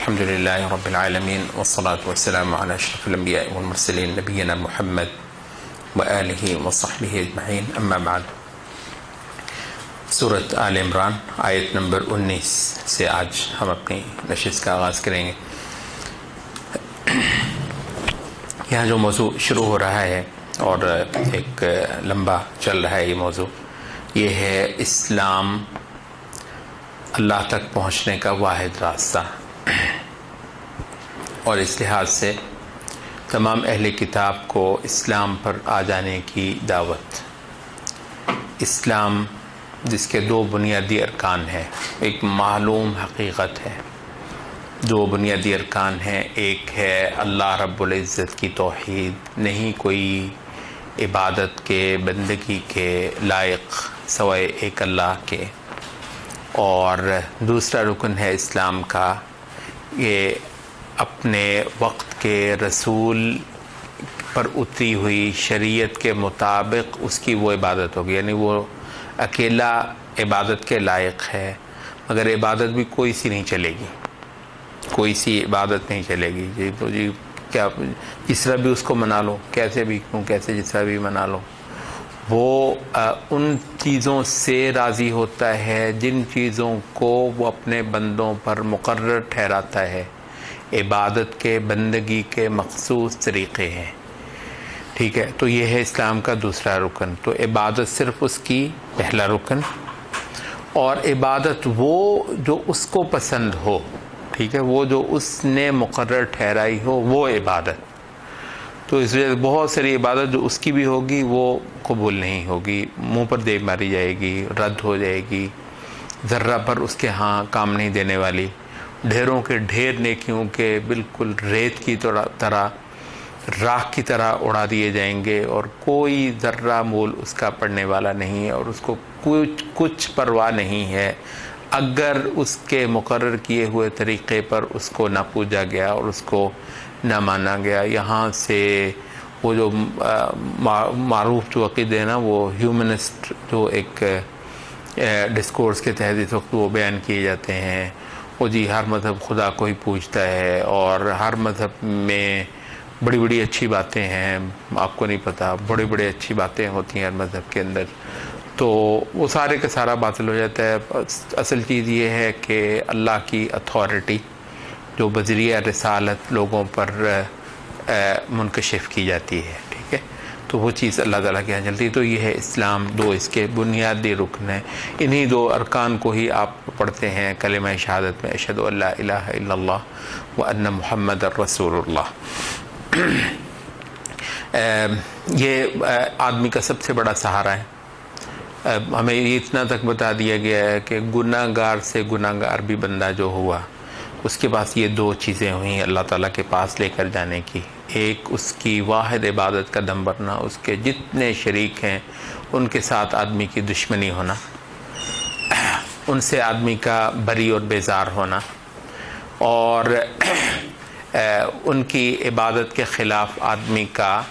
الحمدللہ رب العالمین والصلاة والسلام علی اشرف الانبیاء والمرسلین نبینا محمد وآلہ وصحبہ اجمعین، اما بعد۔ سورۃ آل عمران آیت نمبر 19 سے آج ہم اپنی نشست کا آغاز کریں گے۔ یہاں جو موضوع شروع ہو رہا ہے اور ایک لمبا چل رہا ہے یہ موضوع، یہ ہے اسلام اللہ تک پہنچنے کا واحد راستہ، اور اس لحاظ سے تمام اہل کتاب کو اسلام پر آ جانے کی دعوت۔ اسلام جس کے دو بنیادی ارکان ہیں، ایک معلوم حقیقت ہے، دو بنیادی ارکان ہیں، ایک ہے اللہ رب العزت کی توحید، نہیں کوئی عبادت کے بندگی کے لائق سوائے ایک اللہ کے، اور دوسرا رکن ہے اسلام کا، یہ اپنے وقت کے رسول پر اتری ہوئی شریعت کے مطابق اس کی وہ عبادت ہوگی، یعنی وہ اکیلا عبادت کے لائق ہے، مگر عبادت بھی کوئی سی نہیں چلے گی، کوئی سی عبادت نہیں چلے گی، جی تو جی کیا جس طرح بھی اس کو منا لو، کیسے بھی کیوں کیسے جس طرح بھی منا لو، وہ ان چیزوں سے راضی ہوتا ہے جن چیزوں کو وہ اپنے بندوں پر مقرر ٹھہراتا ہے، عبادت کے بندگی کے مخصوص طریقے ہیں، ٹھیک ہے۔ تو یہ ہے اسلام کا دوسرا رکن، تو عبادت صرف اس کی پہلا رکن، اور عبادت وہ جو اس کو پسند ہو، ٹھیک ہے، وہ جو اس نے مقرر ٹھہرائی ہو وہ عبادت۔ تو اس وجہ سے بہت ساری عبادت جو اس کی بھی ہوگی وہ قبول نہیں ہوگی، منہ پر دیگ ماری جائے گی، رد ہو جائے گی، ذرہ پر اس کے ہاں کام نہیں دینے والی، ڈھیروں کے ڈھیر نیکیوں کے بالکل ریت کی طرح راکھ کی طرح اڑا دیے جائیں گے، اور کوئی ذرہ مول اس کا پڑنے والا نہیں ہے، اور اس کو کچھ پرواہ نہیں ہے اگر اس کے مقرر کیے ہوئے طریقے پر اس کو نہ پوجا گیا اور اس کو نہ مانا گیا۔ یہاں سے وہ جو معروف جو عقیدے ہیں نا، وہ ہیومنسٹ جو ایک ڈسکورس کے تحت اس وقت وہ بیان کیے جاتے ہیں، وہ جی ہر مذہب خدا کو ہی پوجتا ہے، اور ہر مذہب میں بڑی بڑی اچھی باتیں ہیں، آپ کو نہیں پتہ، بڑی بڑی اچھی باتیں ہوتی ہیں ہر مذہب کے اندر، تو وہ سارے کا سارا باطل ہو جاتا ہے۔ اصل چیز یہ ہے کہ اللہ کی اتھارٹی جو بذریعہ رسالت لوگوں پر منکشف کی جاتی ہے، ٹھیک ہے، تو وہ چیز اللہ تعالیٰ کے یہاں چلتی ہے۔ تو یہ ہے اسلام، دو اس کے بنیادی رکن ہیں، انہی دو ارکان کو ہی آپ پڑھتے ہیں کلمہ شہادت میں، اشہد ان لا الہ الا اللہ وان محمد الرسول اللہ۔ یہ آدمی کا سب سے بڑا سہارا ہے۔ ہمیں یہ اتنا تک بتا دیا گیا ہے کہ گناہ گار سے گناہ گار بھی بندہ جو ہوا، اس کے پاس یہ دو چیزیں ہوئیں اللہ تعالیٰ کے پاس لے کر جانے کی، ایک اس کی واحد عبادت کا دم بھرنا، اس کے جتنے شریک ہیں ان کے ساتھ آدمی کی دشمنی ہونا، ان سے آدمی کا بری اور بیزار ہونا، اور ان کی عبادت کے خلاف آدمی کا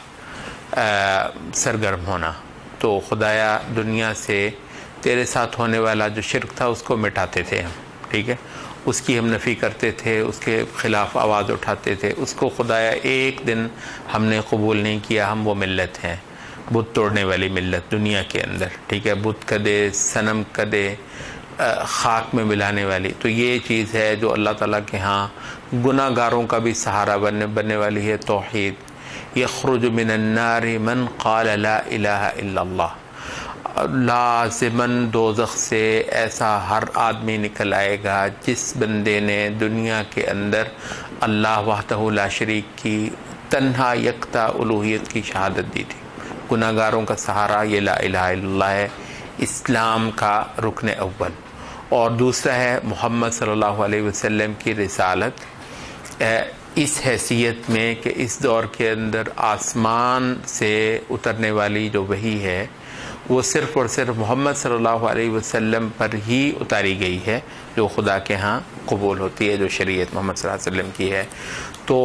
سرگرم ہونا۔ تو خدایا دنیا سے تیرے ساتھ ہونے والا جو شرک تھا اس کو مٹاتے تھے ہم، ٹھیک ہے، اس کی ہم نفی کرتے تھے، اس کے خلاف آواز اٹھاتے تھے، اس کو خدایا ایک دن ہم نے قبول نہیں کیا، ہم وہ ملت ہیں، بت توڑنے والی ملت دنیا کے اندر، ٹھیک ہے، بت کدے، صنم کدے، خاک میں ملانے والی۔ تو یہ چیز ہے جو اللہ تعالیٰ کے ہاں گناہ گاروں کا بھی سہارا بننے والی ہے، توحید۔ یخرج من النار من قال لا الہ الا اللہ، لازماً دوزخ سے ایسا ہر آدمی نکل آئے گا جس بندے نے دنیا کے اندر اللہ وحدہ لا شریک کی تنہا یکتا الوہیت کی شہادت دی تھی۔ گناہ گاروں کا سہارا یہ لا الہ الا اللہ ہے، اسلام کا رکن اول، اور دوسرا ہے محمد صلی اللہ علیہ وسلم کی رسالت، اس حیثیت میں کہ اس دور کے اندر آسمان سے اترنے والی جو وحی ہے وہ صرف اور صرف محمد صلی اللہ علیہ وسلم پر ہی اتاری گئی ہے، جو خدا کے ہاں قبول ہوتی ہے، جو شریعت محمد صلی اللہ علیہ وسلم کی ہے۔ تو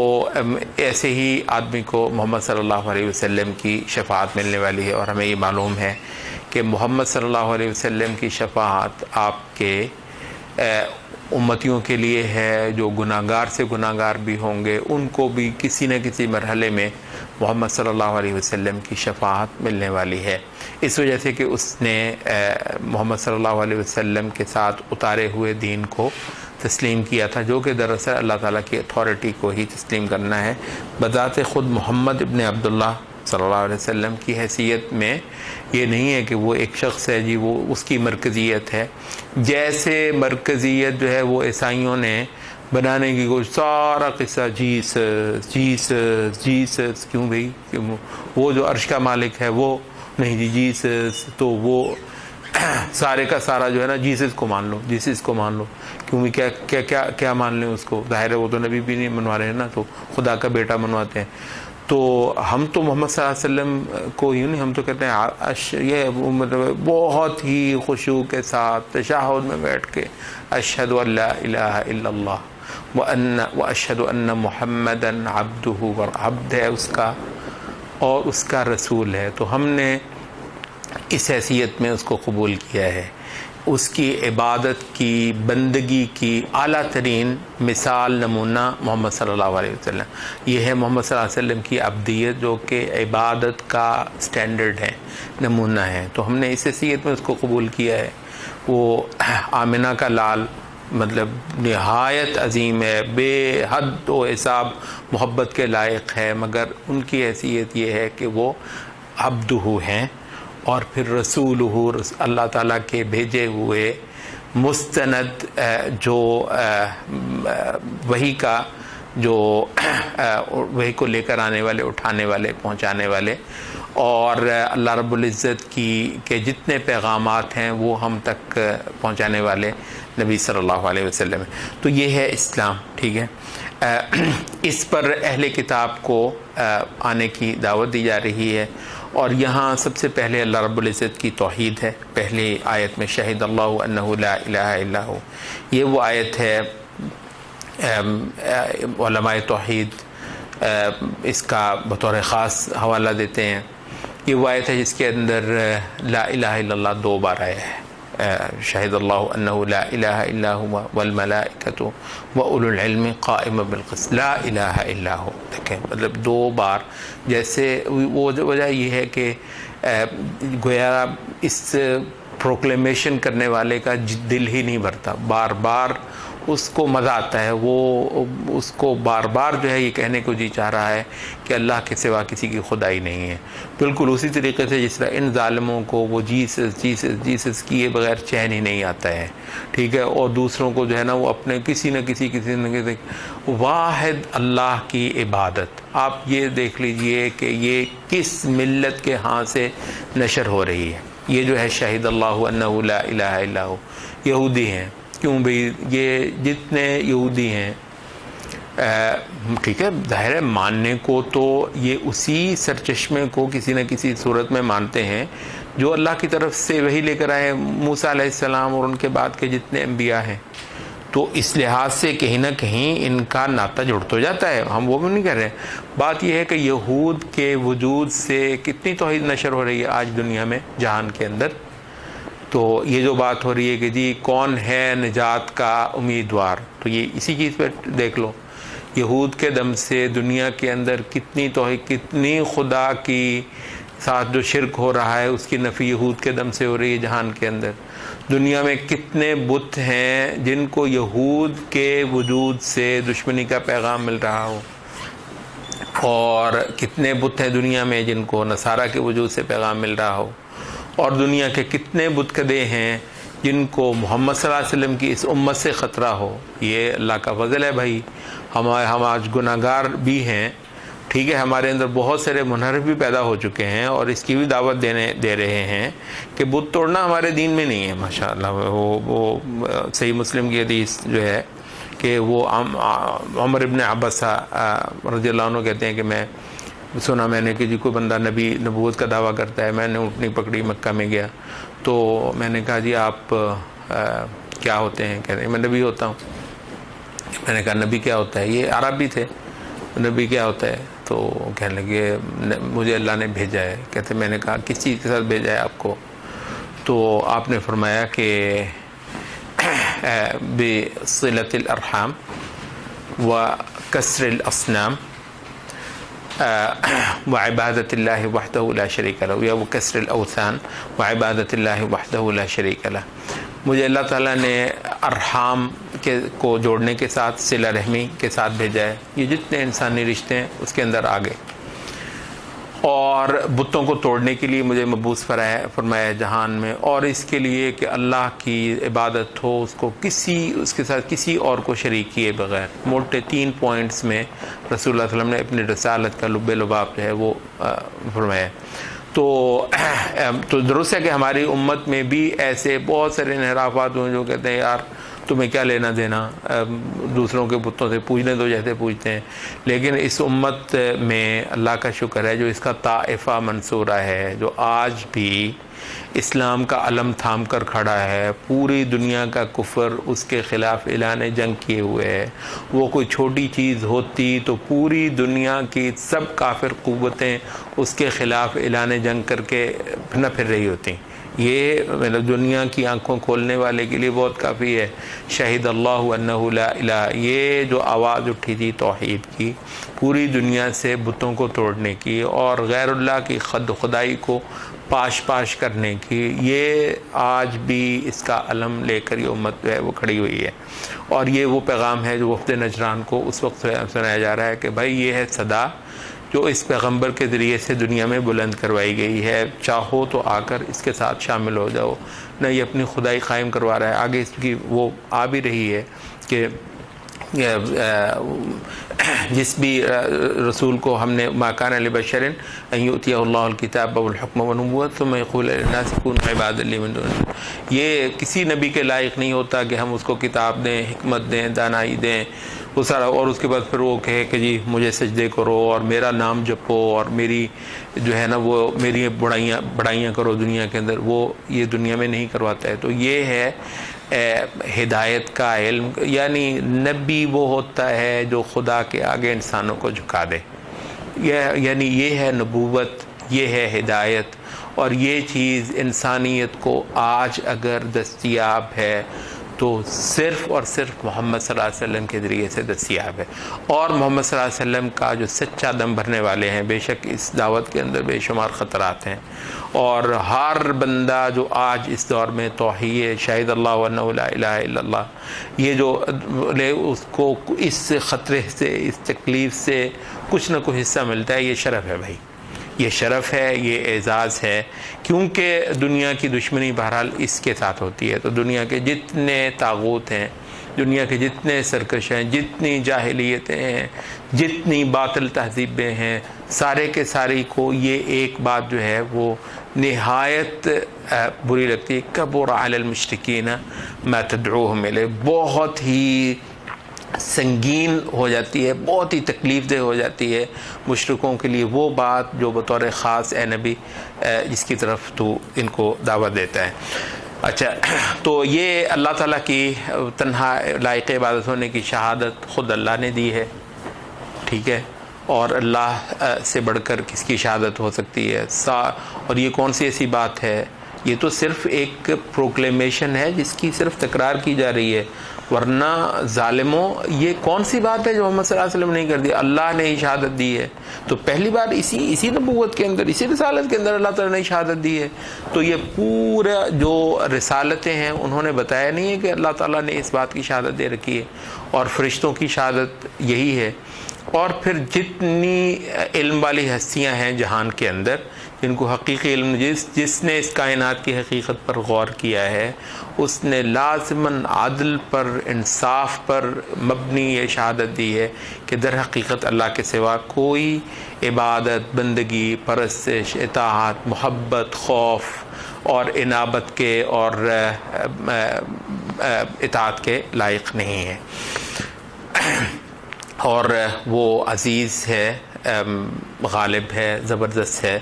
ایسے ہی آدمی کو محمد صلی اللہ علیہ وسلم کی شفاعت ملنے والی ہے، اور ہمیں یہ معلوم ہے کہ محمد صلی اللہ علیہ وسلم کی شفاعت آپ کے امتیوں کے لیے ہے جو گناہگار سے گناہگار بھی ہوں گے، ان کو بھی کسی نہ کسی مرحلے میں محمد صلی اللہ علیہ وسلم کی شفاعت ملنے والی ہے، اس وجہ سے کہ اس نے محمد صلی اللہ علیہ وسلم کے ساتھ اتارے ہوئے دین کو تسلیم کیا تھا، جو کہ دراصل اللہ تعالیٰ کی اتھارٹی کو ہی تسلیم کرنا ہے۔ بذات خود محمد ابن عبداللہ صلی اللہ علیہ وسلم کی حیثیت میں یہ نہیں ہے کہ وہ ایک شخص ہے جی، وہ اس کی مرکزیت ہے، جیسے مرکزیت جو ہے وہ عیسائیوں نے بنانے کی کوشش، سارا قصہ جیسس جیسس جیسس، کیوں بھئی؟ وہ جو عرش کا مالک ہے وہ نہیں جی جیسس، تو وہ سارے کا سارا جو ہے نا جیسس کو مان لو، جیسس کو مان لو، کیوں کیا کیا کیا کیا مان لیں اس کو؟ ظاہر ہے وہ تو نبی بھی نہیں منوا رہے ہیں نا، تو خدا کا بیٹا منواتے ہیں۔ تو ہم تو محمد صلی اللہ علیہ وسلم کو یوں نہیں، ہم تو کہتے ہیں یہ مطلب بہت ہی خشوع کے ساتھ تشہد میں بیٹھ کے اشہد ان لا الہ الا اللہ واشہد ان محمدا عبدہ، عبد ہے اس کا اور اس کا رسول ہے، تو ہم نے اس حیثیت میں اس کو قبول کیا ہے۔ اس کی عبادت کی، بندگی کی اعلیٰ ترین مثال، نمونہ محمد صلی اللہ علیہ وسلم، یہ ہے محمد صلی اللہ علیہ وسلم کی عبدیت، جو کہ عبادت کا سٹینڈرڈ ہے، نمونہ ہے، تو ہم نے اس حیثیت میں اس کو قبول کیا ہے۔ وہ آمنہ کا لال مطلب نہایت عظیم ہے، بے حد و حساب محبت کے لائق ہے، مگر ان کی حیثیت یہ ہے کہ وہ عبدہ ہیں، اور پھر رسولہ، اللہ تعالیٰ کے بھیجے ہوئے مستند جو وحی کا، جو وحی کو لے کر آنے والے، اٹھانے والے، پہنچانے والے، اور اللہ رب العزت کی کے جتنے پیغامات ہیں وہ ہم تک پہنچانے والے نبی صلی اللہ علیہ وسلم۔ تو یہ ہے اسلام، ٹھیک ہے۔ اس پر اہل کتاب کو آنے کی دعوت دی جا رہی ہے، اور یہاں سب سے پہلے اللہ رب العزت کی توحید ہے۔ پہلی آیت میں شہد اللہ انہ لا الہ الا ہو، یہ وہ آیت ہے، علماء توحید اس کا بطور خاص حوالہ دیتے ہیں۔ یہ وہ آیت ہے جس کے اندر لا الہ الا اللہ 2 بار آیا ہے، شہد اللہ انہ لا الہ الا ہوا والملائکۃ واولو العلم قائما بالقسط، لا الہ الا ہو، دیکھیں مطلب 2 بار، جیسے وہ وجہ یہ ہے کہ گویا اس پروکلیمیشن کرنے والے کا دل ہی نہیں بھرتا، بار بار اس کو مزہ آتا ہے، وہ اس کو بار بار جو ہے یہ کہنے کو جی چاہ رہا ہے کہ اللہ کے سوا کسی کی خدائی نہیں ہے۔ بالکل اسی طریقے سے جس طرح ان ظالموں کو وہ جیسس جیسس جیسس کیے بغیر چین ہی نہیں آتا ہے، ٹھیک ہے، اور دوسروں کو جو ہے نا وہ اپنے کسی نہ کسی واحد اللہ کی عبادت۔ آپ یہ دیکھ لیجئے کہ یہ کس ملت کے ہاں سے نشر ہو رہی ہے، یہ جو ہے شہید اللہ انہ لا الہ الا ہو، یہودی ہیں، کیوں بھئی یہ جتنے یہودی ہیں، ٹھیک ہے، ظاہر ہے ماننے کو تو یہ اسی سرچشمے کو کسی نہ کسی صورت میں مانتے ہیں جو اللہ کی طرف سے وہی لے کر آئے، موسیٰ علیہ السلام اور ان کے بعد کے جتنے انبیاء ہیں، تو اس لحاظ سے کہیں نہ کہیں ان کا ناطہ جڑ تو جاتا ہے، ہم وہ بھی نہیں کہہ رہے۔ بات یہ ہے کہ یہود کے وجود سے کتنی توحید نشر ہو رہی ہے آج دنیا میں، جہان کے اندر۔ تو یہ جو بات ہو رہی ہے کہ جی کون ہے نجات کا امیدوار، تو یہ اسی چیز پہ دیکھ لو، یہود کے دم سے دنیا کے اندر کتنی توحید، کتنی خدا کی ساتھ جو شرک ہو رہا ہے اس کی نفی یہود کے دم سے ہو رہی ہے جہان کے اندر۔ دنیا میں کتنے بت ہیں جن کو یہود کے وجود سے دشمنی کا پیغام مل رہا ہو، اور کتنے بت ہیں دنیا میں جن کو نصارہ کے وجود سے پیغام مل رہا ہو، اور دنیا کے کتنے بت کدے ہیں جن کو محمد صلی اللہ علیہ وسلم کی اس امت سے خطرہ ہو۔ یہ اللہ کا فضل ہے بھائی، ہم آج گناہگار بھی ہیں، ٹھیک ہے، ہمارے اندر بہت سارے منحرف بھی پیدا ہو چکے ہیں، اور اس کی بھی دعوت دے رہے ہیں کہ بت توڑنا ہمارے دین میں نہیں ہے۔ ماشاءاللہ وہ صحیح مسلم کی حدیث جو ہے کہ وہ عمر ابن عباسہ رضی اللہ عنہ کہتے ہیں کہ میں نے کہ جی کوئی بندہ نبوت کا دعویٰ کرتا ہے، میں نے اونٹنی پکڑی، مکہ میں گیا، تو میں نے کہا جی آپ کیا ہوتے ہیں؟ کہتے ہیں میں نبی ہوتا ہوں۔ میں نے کہا نبی کیا ہوتا ہے؟ یہ عربی تھے، نبی کیا ہوتا ہے؟ تو کہنے لگے مجھے اللہ نے بھیجا ہے۔ کہتے میں نے کہا کس چیز کے ساتھ بھیجا ہے آپ کو؟ تو آپ نے فرمایا کہ بصلة الأرحام وكسر الأصنام وعبادة الله وحده لا شريك له، یا وكسر الأوثان وعبادة الله وحده لا شريك له. مجھے اللہ تعالیٰ نے ارحام کو جوڑنے کے ساتھ صلہ رحمی کے ساتھ بھیجا ہے. یہ جتنے انسانی رشتے ہیں اس کے اندر آ گئے، اور بتوں کو توڑنے کے لیے مجھے مبعوث فرمایا جہان میں، اور اس کے لیے کہ اللہ کی عبادت ہو، اس کے ساتھ کسی اور کو شریک کیے بغیر. موٹے 3 پوائنٹس میں رسول اللہ صلی اللہ علیہ وسلم نے اپنی رسالت کا لب لباب جو ہے وہ فرمایا. تو درست ہے کہ ہماری امت میں بھی ایسے بہت سارے انحرافات ہوئے جو کہتے ہیں یار تمہیں کیا لینا دینا، دوسروں کے بتوں سے پوجنے دو جیسے پوجتے ہیں. لیکن اس امت میں اللہ کا شکر ہے جو اس کا طائفہ منصورہ ہے، جو آج بھی اسلام کا علم تھام کر کھڑا ہے، پوری دنیا کا کفر اس کے خلاف اعلان جنگ کیے ہوئے ہے. وہ کوئی چھوٹی چیز ہوتی تو پوری دنیا کی سب کافر قوتیں اس کے خلاف اعلان جنگ کر کے نہ پھر رہی ہوتی. یہ دنیا کی آنکھوں کھولنے والے کے لیے بہت کافی ہے. شہید اللہ انہ لا الہ، یہ جو آواز اٹھی تھی توحید کی، پوری دنیا سے بتوں کو توڑنے کی اور غیر اللہ کی خدائی کو پاش کرنے کی، یہ آج بھی اس کا علم لے کر یہ امت جو ہے وہ کھڑی ہوئی ہے. اور یہ وہ پیغام ہے جو وفد نجران کو اس وقت سنایا جا رہا ہے کہ بھائی یہ ہے صدا جو اس پیغمبر کے ذریعے سے دنیا میں بلند کروائی گئی ہے، چاہو تو آ کر اس کے ساتھ شامل ہو جاؤ. نہ یہ اپنی خدائی قائم کروا رہا ہے، آگے اس کی وہ آ بھی رہی ہے کہ جس بھی رسول کو ہم نے ما کان لبشر ان یؤتیہ اللہ الکتاب والحکم والنبوۃ ثم یقول للناس کونوا عبادا لی من دون اللہ. یہ کسی نبی کے لائق نہیں ہوتا کہ ہم اس کو کتاب دیں، حکمت دیں، دانائی دیں، وہ سارا، اور اس کے بعد پھر وہ کہے کہ جی مجھے سجدے کرو اور میرا نام جپو اور میری جو ہے نا وہ میری بڑائیاں کرو دنیا کے اندر. وہ یہ دنیا میں نہیں کرواتا ہے. تو یہ ہے ہدایت کا علم، یعنی نبی وہ ہوتا ہے جو خدا کے آگے انسانوں کو جھکا دے. یعنی یہ ہے نبوت، یہ ہے ہدایت، اور یہ چیز انسانیت کو آج اگر دستیاب ہے تو صرف اور صرف محمد صلی اللہ علیہ وسلم کے ذریعے سے دستیاب ہے. اور محمد صلی اللہ علیہ وسلم کا جو سچا دم بھرنے والے ہیں، بے شک اس دعوت کے اندر بے شمار خطرات ہیں، اور ہر بندہ جو آج اس دور میں توحید شاہد اللہ انہ لا الہ الا اللہ، یہ جو اس کو اس خطرے سے، اس تکلیف سے کچھ نہ کچھ حصہ ملتا ہے، یہ شرف ہے بھائی، یہ شرف ہے، یہ اعزاز ہے. کیونکہ دنیا کی دشمنی بہرحال اس کے ساتھ ہوتی ہے. تو دنیا کے جتنے طاغوت ہیں، دنیا کے جتنے سرکش ہیں، جتنی جاہلیتیں ہیں، جتنی باطل تہذیبیں ہیں، سارے کے ساری کو یہ ایک بات جو ہے وہ نہایت بری لگتی ہے. کبر علی المشرکین ما تدعوہم الیہ، بہت ہی سنگین ہو جاتی ہے، بہت ہی تکلیف دہ ہو جاتی ہے مشرکوں کے لیے وہ بات جو بطور خاص اے نبی جس کی طرف تو ان کو دعوت دیتا ہے. اچھا، تو یہ اللہ تعالیٰ کی تنہا لائق عبادت ہونے کی شہادت خود اللہ نے دی ہے، ٹھیک ہے، اور اللہ سے بڑھ کر کس کی شہادت ہو سکتی ہے. اور یہ کون سی ایسی بات ہے، یہ تو صرف ایک پروکلیمیشن ہے جس کی صرف تکرار کی جا رہی ہے، ورنہ ظالموں یہ کون سی بات ہے جو محمد صلی اللہ علیہ وسلم نہیں کر دی، اللہ نے ہی شہادت دی ہے. تو پہلی بار اسی نبوت کے اندر، اسی رسالت کے اندر اللہ تعالیٰ نے شہادت دی ہے. تو یہ پورا جو رسالتیں ہیں انہوں نے بتایا نہیں ہے کہ اللہ تعالیٰ نے اس بات کی شہادت دے رکھی ہے، اور فرشتوں کی شہادت یہی ہے. اور پھر جتنی علم والی ہستیاں ہیں جہان کے اندر جن کو حقیقی علم، جس نے اس کائنات کی حقیقت پر غور کیا ہے، اس نے لازماً عدل پر، انصاف پر مبنی یہ شہادت دی ہے کہ در حقیقت اللہ کے سوا کوئی عبادت، بندگی، پرستش، اطاعت، محبت، خوف اور انابت کے اور اطاعت کے لائق نہیں ہے. اور وہ عزیز ہے، غالب ہے، زبردست ہے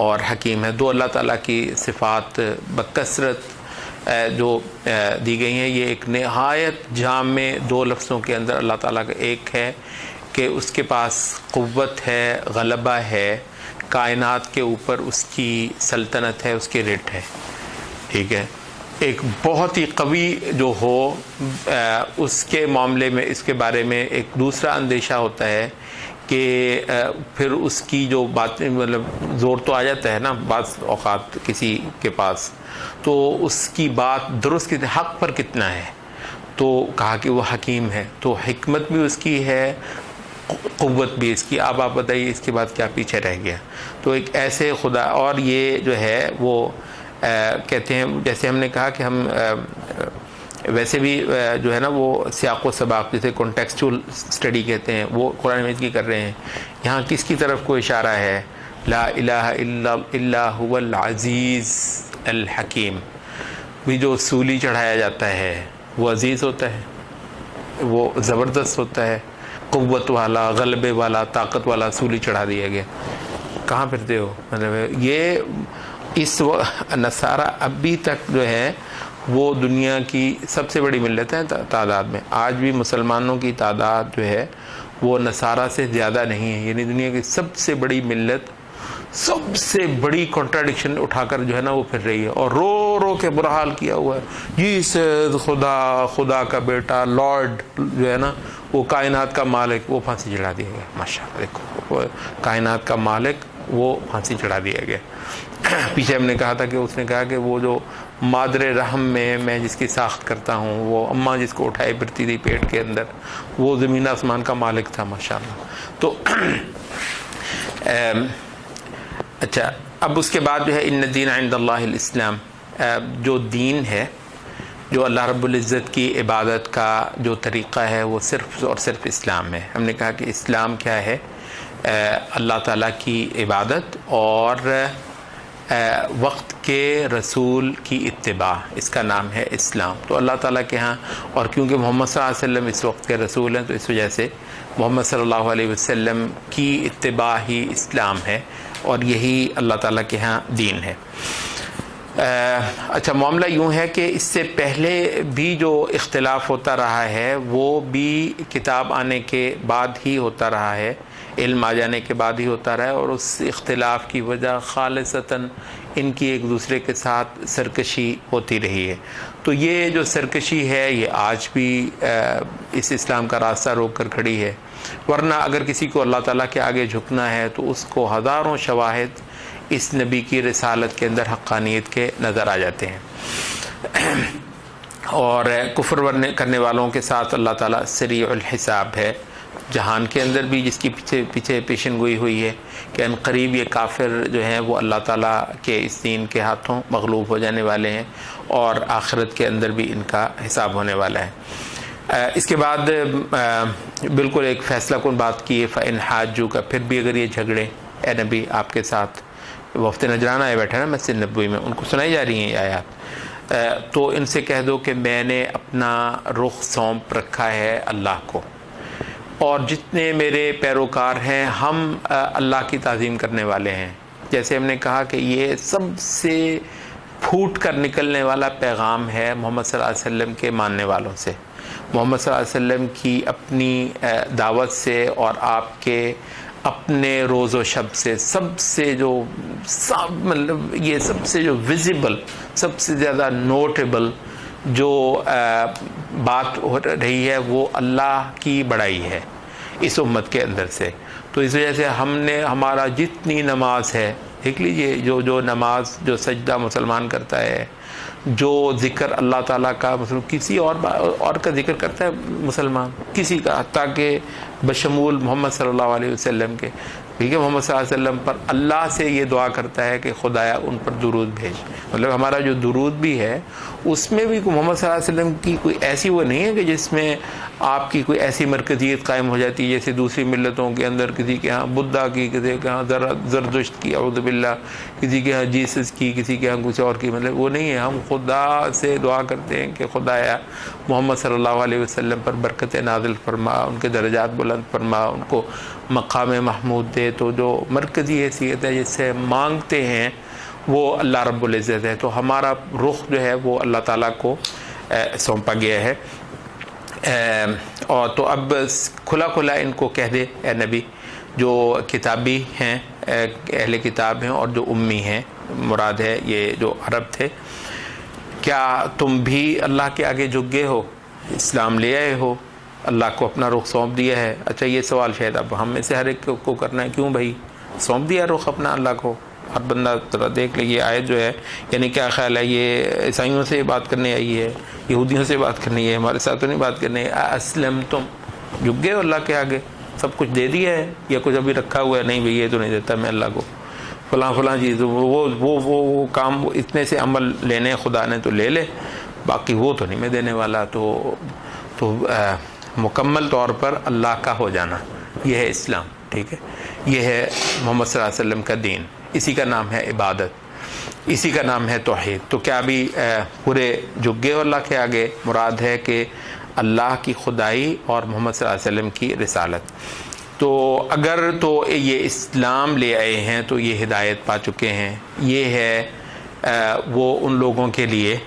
اور حکیم ہے. دو اللہ تعالیٰ کی صفات بکثرت جو دی گئی ہیں، یہ ایک نہایت جامع دو لفظوں کے اندر اللہ تعالیٰ کا ایک ہے کہ اس کے پاس قوت ہے، غلبہ ہے، کائنات کے اوپر اس کی سلطنت ہے، اس کی رٹ ہے، ٹھیک ہے. ایک بہت ہی قوی جو ہو اس کے معاملے میں اس کے بارے میں ایک دوسرا اندیشہ ہوتا ہے کہ پھر اس کی جو باتیں مطلب زور تو آ جاتا ہے نا بعض اوقات کسی کے پاس، تو اس کی بات درست حق پر کتنا ہے، تو کہا کہ وہ حکیم ہے، تو حکمت بھی اس کی ہے، قوت بھی اس کی. آپ بتائیے اس کے بعد کیا پیچھے رہ گیا. تو ایک ایسے خدا، اور یہ جو ہے وہ کہتے ہیں جیسے ہم نے کہا کہ ہم ویسے بھی جو ہے نا وہ سیاق و سباق جسے کانٹیکسچول اسٹڈی کہتے ہیں وہ قرآن مجید کی کر رہے ہیں. یہاں کس کی طرف کو اشارہ ہے؟ لا الہ الا هو العزیز الحکیم. بھی جو سولی چڑھایا جاتا ہے وہ عزیز ہوتا ہے، وہ زبردست ہوتا ہے، قوت والا، غلبے والا، طاقت والا سولی چڑھا دیا گیا. کہاں پھرتے ہو؟ مطلب یہ اس نصارہ ابھی تک جو ہے وہ دنیا کی سب سے بڑی ملت ہے تعداد میں. آج بھی مسلمانوں کی تعداد جو ہے وہ نصارہ سے زیادہ نہیں ہے، یعنی دنیا کی سب سے بڑی ملت، سب سے بڑی کنٹراڈکشن اٹھا کر جو ہے نا وہ پھر رہی ہے، اور رو رو کے برا حال کیا ہوا ہے. جی سید خدا کا بیٹا لارڈ جو ہے نا وہ کائنات کا مالک، وہ پھانسی چڑھا دیا گیا. ماشاء اللہ دیکھو، وہ کائنات کا مالک وہ پھانسی چڑھا دیا گیا. پیچھے ہم نے کہا تھا کہ اس نے کہا کہ وہ جو مادر رحم میں جس کی ساخت کرتا ہوں، وہ اماں جس کو اٹھائے پھرتی تھی پیٹ کے اندر، وہ زمین آسمان کا مالک تھا. ماشاءاللہ. تو اچھا، اب اس کے بعد جو ہے ان الدین عند اللہ الاسلام، جو دین ہے، جو اللہ رب العزت کی عبادت کا جو طریقہ ہے وہ صرف اور صرف اسلام ہے. ہم نے کہا کہ اسلام کیا ہے؟ اللہ تعالیٰ کی عبادت اور وقت کے رسول کی اتباع، اس کا نام ہے اسلام. تو اللہ تعالیٰ کے ہاں، اور کیونکہ محمد صلی اللہ علیہ وسلم اس وقت کے رسول ہیں تو اس وجہ سے محمد صلی اللہ علیہ وسلم کی اتباع ہی اسلام ہے، اور یہی اللہ تعالیٰ کے ہاں دین ہے. اچھا، معاملہ یوں ہے کہ اس سے پہلے بھی جو اختلاف ہوتا رہا ہے وہ بھی کتاب آنے کے بعد ہی ہوتا رہا ہے، علم آ جانے کے بعد ہی ہوتا رہا ہے، اور اس اختلاف کی وجہ خالصتاً ان کی ایک دوسرے کے ساتھ سرکشی ہوتی رہی ہے. تو یہ جو سرکشی ہے یہ آج بھی اس اسلام کا راستہ روک کر کھڑی ہے. ورنہ اگر کسی کو اللہ تعالیٰ کے آگے جھکنا ہے تو اس کو ہزاروں شواہد اس نبی کی رسالت کے اندر حقانیت کے نظر آ جاتے ہیں. اور کفر کرنے والوں کے ساتھ اللہ تعالیٰ سریع الحساب ہے. جہان کے اندر بھی جس کی پیچھے پیشن گوئی ہوئی ہے کہ ان قریب یہ کافر جو ہیں وہ اللہ تعالیٰ کے اس دین کے ہاتھوں مغلوب ہو جانے والے ہیں، اور آخرت کے اندر بھی ان کا حساب ہونے والا ہے. اس کے بعد بالکل ایک فیصلہ کن بات کی ہے، فَإِنْ حَاجُّوكَ، کا پھر بھی اگر یہ جھگڑے اے نبی آپ کے ساتھ، وفد نجران آئے بیٹھے نا مسجد نبوی میں، ان کو سنائی جا رہی ہیں یہ آیات، تو ان سے کہہ دو کہ میں نے اپنا رخ سونپ رکھا ہے اللہ کو، اور جتنے میرے پیروکار ہیں ہم اللہ کی تعظیم کرنے والے ہیں. جیسے ہم نے کہا کہ یہ سب سے پھوٹ کر نکلنے والا پیغام ہے محمد صلی اللہ علیہ وسلم کے ماننے والوں سے، محمد صلی اللہ علیہ وسلم کی اپنی دعوت سے اور آپ کے اپنے روز و شب سے سب سے جو مطلب یہ سب سے جو ویزیبل، سب سے زیادہ نوٹیبل جو بات ہو رہی ہے وہ اللہ کی بڑائی ہے اس امت کے اندر سے. تو اس وجہ سے ہم نے ہمارا جتنی نماز ہے، دیکھ لیجئے جو نماز، جو سجدہ مسلمان کرتا ہے، جو ذکر اللہ تعالیٰ کا کسی اور کا ذکر کرتا ہے مسلمان، کسی کا، حتیٰ کہ بشمول محمد صلی اللہ علیہ وسلم کے، ٹھیک ہے، محمد صلی اللہ علیہ وسلم پر اللہ سے یہ دعا کرتا ہے کہ خدایا ان پر درود بھیج. مطلب ہمارا جو درود بھی ہے اس میں بھی محمد صلی اللہ علیہ وسلم کی کوئی ایسی وہ نہیں ہے کہ جس میں آپ کی کوئی ایسی مرکزیت قائم ہو جاتی ہے جیسے دوسری ملتوں کے اندر کسی کے ہاں بدھا کی، کسی کے ہاں زردشت کی، اعوذ باللہ، کسی کے ہاں جیسس کی، کسی کے ہاں کچھ اور کی. مطلب وہ نہیں ہے. ہم خدا سے دعا کرتے ہیں کہ خدایا محمد صلی اللہ علیہ وسلم پر برکت نازل فرما، ان کے درجات بلند فرما، ان کو مقام محمود دے. تو جو مرکزی حیثیت ہے جس سے مانگتے ہیں وہ اللہ رب العزت ہے. تو ہمارا رخ جو ہے وہ اللہ تعالیٰ کو سونپا گیا ہے. اور تو اب کھلا کھلا ان کو کہہ دے اے نبی، جو کتابی ہیں، اہل کتاب ہیں، اور جو امی ہیں، مراد ہے یہ جو عرب تھے، کیا تم بھی اللہ کے آگے جھک گئے ہو، اسلام لے آئے ہو، اللہ کو اپنا رخ سونپ دیا ہے؟ اچھا یہ سوال شاید اب ہم میں سے ہر ایک کو کرنا ہے، کیوں بھائی سونپ دیا رخ اپنا اللہ کو؟ ہر بندہ ذرا دیکھ لے یہ آیت جو ہے، یعنی کیا خیال ہے یہ عیسائیوں سے بات کرنے آئی ہے، یہودیوں سے بات کرنی ہے، ہمارے ساتھ تو نہیں بات کرنی ہے؟ اسلم تم، جھک گئے ہو اللہ کے آگے، سب کچھ دے دیا ہے یا کچھ ابھی رکھا ہوا ہے؟ نہیں بھئی یہ تو نہیں دیتا میں اللہ کو، فلاں فلاں چیز وہ کام اتنے سے عمل لینے خدا نے تو لے لے، باقی وہ تو نہیں میں دینے والا۔ تو مکمل طور پر اللہ کا ہو جانا، یہ ہے اسلام، ٹھیک ہے، یہ ہے محمد صلی اللہ علیہ وسلم کا دین، اسی کا نام ہے عبادت، اسی کا نام ہے توحید۔ تو کیا ابھی پورے جھک گئے ہو اللہ کے آگے؟ مراد ہے کہ اللہ کی خدائی اور محمد صلی اللہ علیہ وسلم کی رسالت۔ تو اگر تو یہ اسلام لے آئے ہیں تو یہ ہدایت پا چکے ہیں۔ یہ ہے وہ ان لوگوں کے لیے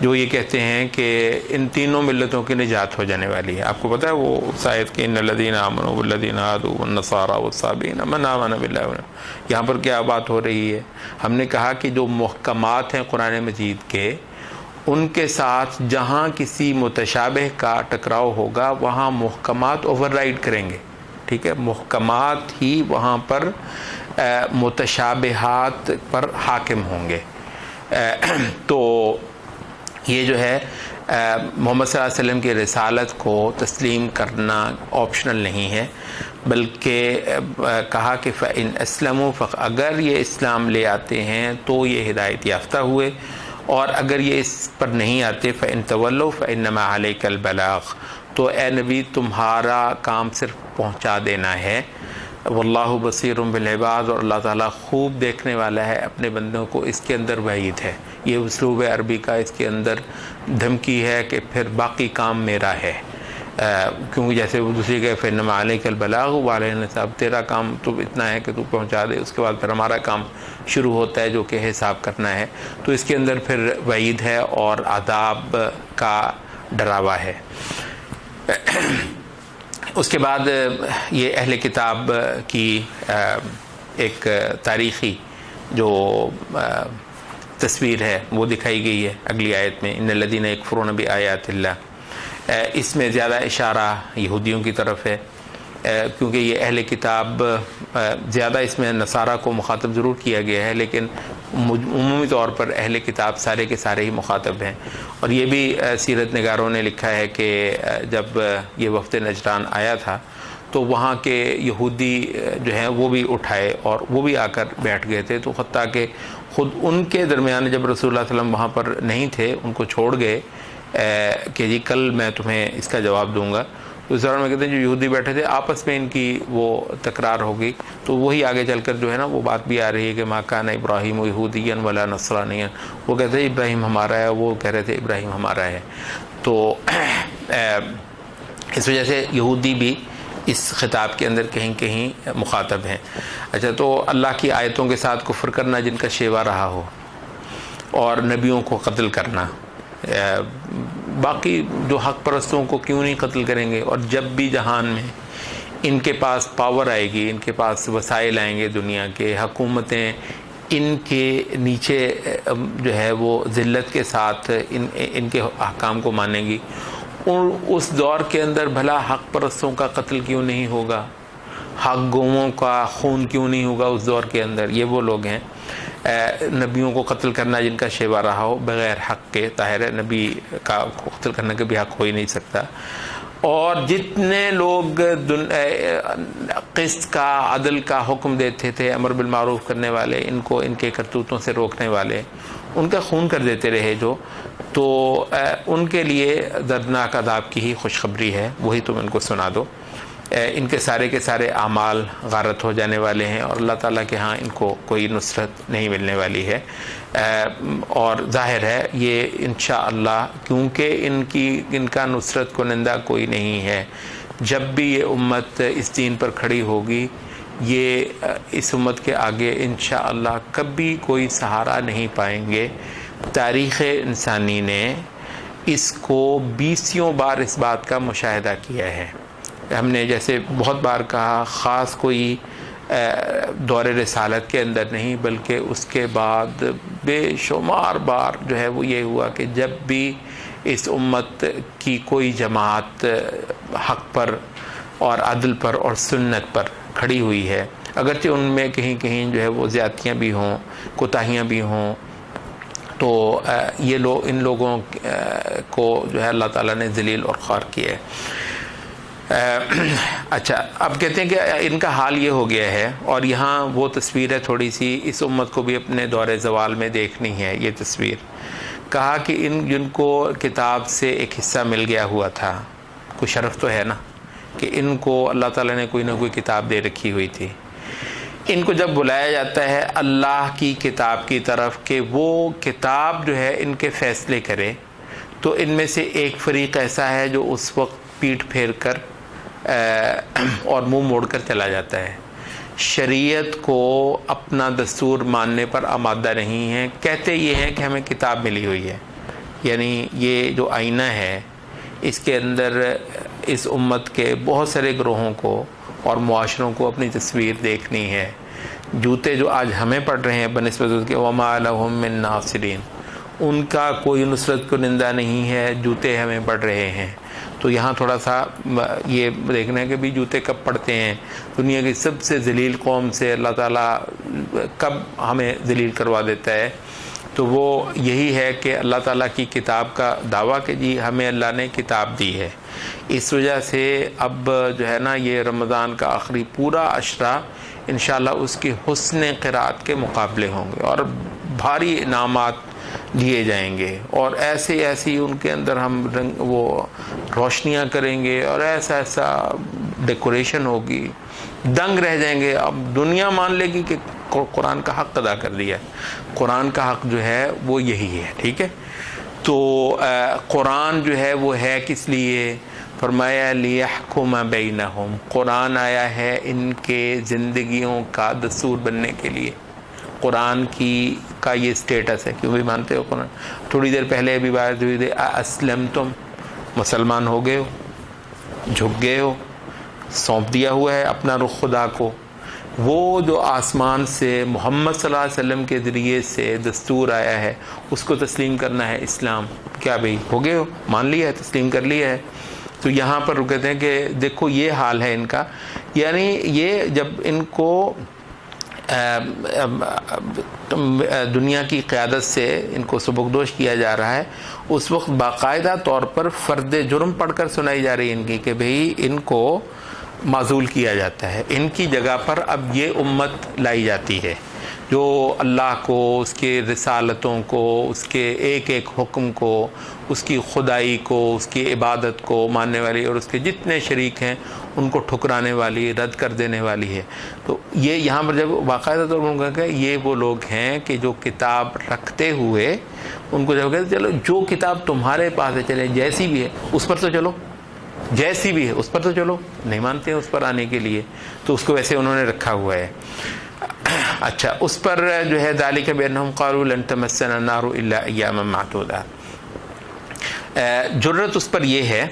جو یہ کہتے ہیں کہ ان تینوں ملتوں کی نجات ہو جانے والی ہے۔ آپ کو پتہ ہے وہ شاید کہ ان الذین آمنوا والذین ہادوا والنصارى والصابئین من آمن باللہ، یہاں پر کیا بات ہو رہی ہے؟ ہم نے کہا کہ جو محکمات ہیں قرآن مجید کے، ان کے ساتھ جہاں کسی متشابہ کا ٹکراؤ ہوگا وہاں محکمات اوور رائڈ کریں گے، ٹھیک ہے، محکمات ہی وہاں پر متشابہات پر حاکم ہوں گے۔ تو یہ جو ہے محمد صلی اللہ علیہ وسلم کی رسالت کو تسلیم کرنا آپشنل نہیں ہے، بلکہ کہا کہ فَإِنْ أَسْلَمُوا، اگر یہ اسلام لے آتے ہیں تو یہ ہدایت یافتہ ہوئے، اور اگر یہ اس پر نہیں آتے فَإِنْ تَوَلَّوْا فَإِنَّمَا عَلَيْكَ الْبَلَاغُ، تو اے نبی تمہارا کام صرف پہنچا دینا ہے۔ واللہ بصیر بالعباد، اور اللہ تعالیٰ خوب دیکھنے والا ہے اپنے بندوں کو۔ اس کے اندر وعید ہے، یہ اسلوب عربی کا، اس کے اندر دھمکی ہے کہ پھر باقی کام میرا ہے، کیونکہ جیسے وہ دوسری کہ فإنما علیک البلاغ وعلینا الحساب، تیرا کام تو اتنا ہے کہ تو پہنچا دے، اس کے بعد پھر ہمارا کام شروع ہوتا ہے جو کہ حساب کرنا ہے۔ تو اس کے اندر پھر وعید ہے اور عذاب کا ڈراوا ہے۔ اس کے بعد یہ اہل کتاب کی ایک تاریخی جو تصویر ہے وہ دکھائی گئی ہے اگلی آیت میں، ان الذین یکفرون بآیات اللہ۔ اس میں زیادہ اشارہ یہودیوں کی طرف ہے، کیونکہ یہ اہل کتاب زیادہ اس میں نصارہ کو مخاطب ضرور کیا گیا ہے، لیکن عمومی طور پر اہل کتاب سارے کے سارے ہی مخاطب ہیں۔ اور یہ بھی سیرت نگاروں نے لکھا ہے کہ جب یہ وفد نجران آیا تھا تو وہاں کے یہودی جو ہیں وہ بھی اٹھائے اور وہ بھی آ کر بیٹھ گئے تھے، تو حتیٰ کہ خود ان کے درمیان جب رسول اللہ صلی اللہ علیہ وسلم وہاں پر نہیں تھے، ان کو چھوڑ گئے کہ جی کل میں تمہیں اس کا جواب دوں گا، تو اس دوران میں کہتے ہیں جو یہودی بیٹھے تھے آپس میں ان کی وہ تکرار ہوگی، تو وہی آگے چل کر جو ہے نا وہ بات بھی آ رہی ہے کہ ما کان ابراہیم یہودیا ولا نصرانیا، وہ کہتے ہیں ابراہیم ہمارا ہے، وہ کہہ رہے تھے ابراہیم ہمارا ہے۔ تو اس وجہ سے یہودی بھی اس خطاب کے اندر کہیں کہیں مخاطب ہیں۔ اچھا، تو اللہ کی آیتوں کے ساتھ کفر کرنا جن کا شیوا رہا ہو، اور نبیوں کو قتل کرنا، باقی جو حق پرستوں کو کیوں نہیں قتل کریں گے؟ اور جب بھی جہان میں ان کے پاس پاور آئے گی، ان کے پاس وسائل آئیں گے دنیا کے، حکومتیں ان کے نیچے جو ہے وہ ذلت کے ساتھ ان کے احکام کو مانیں گی، اور اس دور کے اندر بھلا حق پرستوں کا قتل کیوں نہیں ہوگا، حق گووں کا خون کیوں نہیں ہوگا اس دور کے اندر؟ یہ وہ لوگ ہیں نبیوں کو قتل کرنا جن کا شیوا رہا ہو بغیر حق کے، طاہر ہے نبی کا قتل کرنے کا بھی حق ہو ہی نہیں سکتا۔ اور جتنے لوگ قسط کا، عدل کا حکم دیتے تھے، امر بالمعروف کرنے والے، ان کو ان کے کرتوتوں سے روکنے والے، ان کا خون کر دیتے رہے جو، تو ان کے لیے دردناک عذاب کی ہی خوشخبری ہے، وہی تم ان کو سنا دو۔ ان کے سارے اعمال غارت ہو جانے والے ہیں، اور اللہ تعالیٰ کے ہاں ان کو کوئی نصرت نہیں ملنے والی ہے۔ اور ظاہر ہے یہ انشاءاللہ، کیونکہ ان کا نصرت کنندہ کوئی نہیں ہے، جب بھی یہ امت اس دین پر کھڑی ہوگی، یہ اس امت کے آگے انشاءاللہ کبھی کوئی سہارا نہیں پائیں گے۔ تاریخ انسانی نے اس کو 20 بار اس بات کا مشاہدہ کیا ہے۔ ہم نے جیسے بہت بار کہا، خاص کوئی دور رسالت کے اندر نہیں بلکہ اس کے بعد بے شمار بار جو ہے وہ یہ ہوا کہ جب بھی اس امت کی کوئی جماعت حق پر اور عدل پر اور سنت پر کھڑی ہوئی ہے، اگرچہ ان میں کہیں کہیں جو ہے وہ زیادتیاں بھی ہوں، کوتاہیاں بھی ہوں، تو یہ لوگ ان لوگوں کو جو ہے اللہ تعالیٰ نے ذلیل اور خوار کیا ہے۔ اچھا، اب کہتے ہیں کہ ان کا حال یہ ہو گیا ہے، اور یہاں وہ تصویر ہے تھوڑی سی، اس امت کو بھی اپنے دور زوال میں دیکھنی ہے یہ تصویر۔ کہا کہ جن کو کتاب سے ایک حصہ مل گیا ہوا تھا، کوئی شرف تو ہے نا کہ ان کو اللہ تعالیٰ نے کوئی نہ کوئی کتاب دے رکھی ہوئی تھی، ان کو جب بلایا جاتا ہے اللہ کی کتاب کی طرف کہ وہ کتاب جو ہے ان کے فیصلے کرے، تو ان میں سے ایک فریق ایسا ہے جو اس وقت پیٹھ پھیر کر اور منہ موڑ کر چلا جاتا ہے، شریعت کو اپنا دستور ماننے پر آمادہ نہیں ہے، کہتے یہ ہیں کہ ہمیں کتاب ملی ہوئی ہے۔ یعنی یہ جو آئینہ ہے اس کے اندر اس امت کے بہت سارے گروہوں کو اور معاشروں کو اپنی تصویر دیکھنی ہے۔ جوتے جو آج ہمیں پڑ رہے ہیں بنسبت کے وما لہم من ناصرین، ان کا کوئی نصرت کنندہ نہیں ہے، جوتے ہمیں پڑ رہے ہیں۔ تو یہاں تھوڑا سا یہ دیکھنا ہے کہ بھی جوتے کب پڑتے ہیں، دنیا کی سب سے ذلیل قوم سے اللہ تعالیٰ کب ہمیں ذلیل کروا دیتا ہے، تو وہ یہی ہے کہ اللہ تعالیٰ کی کتاب کا دعویٰ کہ جی ہمیں اللہ نے کتاب دی ہے۔ اس وجہ سے اب جو ہے نا یہ رمضان کا آخری پورا عشرہ انشاءاللہ اس کی حسن قرات کے مقابلے ہوں گے، اور بھاری انعامات دیے جائیں گے، اور ایسی ان کے اندر ہم وہ روشنیاں کریں گے، اور ایسا ڈیکوریشن ہوگی، دنگ رہ جائیں گے۔ اب دنیا مان لے گی کہ قرآن کا حق ادا کر دیا۔ قرآن کا حق جو ہے وہ یہی ہے، ٹھیک ہے۔ تو قرآن جو ہے وہ ہے کس لیے؟ فرمایا لیحکم بینہم، قرآن آیا ہے ان کے زندگیوں کا دستور بننے کے لیے۔ قرآن کا یہ سٹیٹس ہے، کیوں بھی مانتے ہو قرآن؟ تھوڑی دیر پہلے ابھی بات ہوئی تھی، اسلمتم، مسلمان ہو گئے ہو، جھک گئے ہو، سونپ دیا ہوا ہے اپنا رخ خدا کو۔ وہ جو آسمان سے محمد صلی اللہ علیہ وسلم کے ذریعے سے دستور آیا ہے اس کو تسلیم کرنا ہے اسلام۔ کیا بھئی ہو گئے ہو، مان لیا ہے، تسلیم کر لیا ہے؟ تو یہاں پر کہتے ہیں کہ دیکھو یہ حال ہے ان کا، یعنی یہ جب ان کو دنیا کی قیادت سے ان کو سبکدوش کیا جا رہا ہے، اس وقت باقاعدہ طور پر فرد جرم پڑھ کر سنائی جا رہی ہے ان کی کہ بھئی ان کو معزول کیا جاتا ہے، ان کی جگہ پر اب یہ امت لائی جاتی ہے جو اللہ کو، اس کے رسالتوں کو، اس کے ایک ایک حکم کو، اس کی خدائی کو، اس کی عبادت کو ماننے والی، اور اس کے جتنے شریک ہیں ان کو ٹھکرانے والی، رد کر دینے والی ہے۔ تو یہ یہاں پر جب باقاعدہ طور پر کہ یہ وہ لوگ ہیں کہ جو کتاب رکھتے ہوئے ان کو جب کہتے چلو جو کتاب تمہارے پاس ہے، چلے جیسی بھی ہے اس پر تو چلو، جیسی بھی ہے اس پر تو چلو، نہیں مانتے ہیں اس پر آنے کے لیے، تو اس کو ویسے انہوں نے رکھا ہوا ہے۔ اچھا، اس پر جو ہے ذالک بانہم قالوا لن تمسنا النار الا ایاما معدودہ، جرت اس پر یہ ہے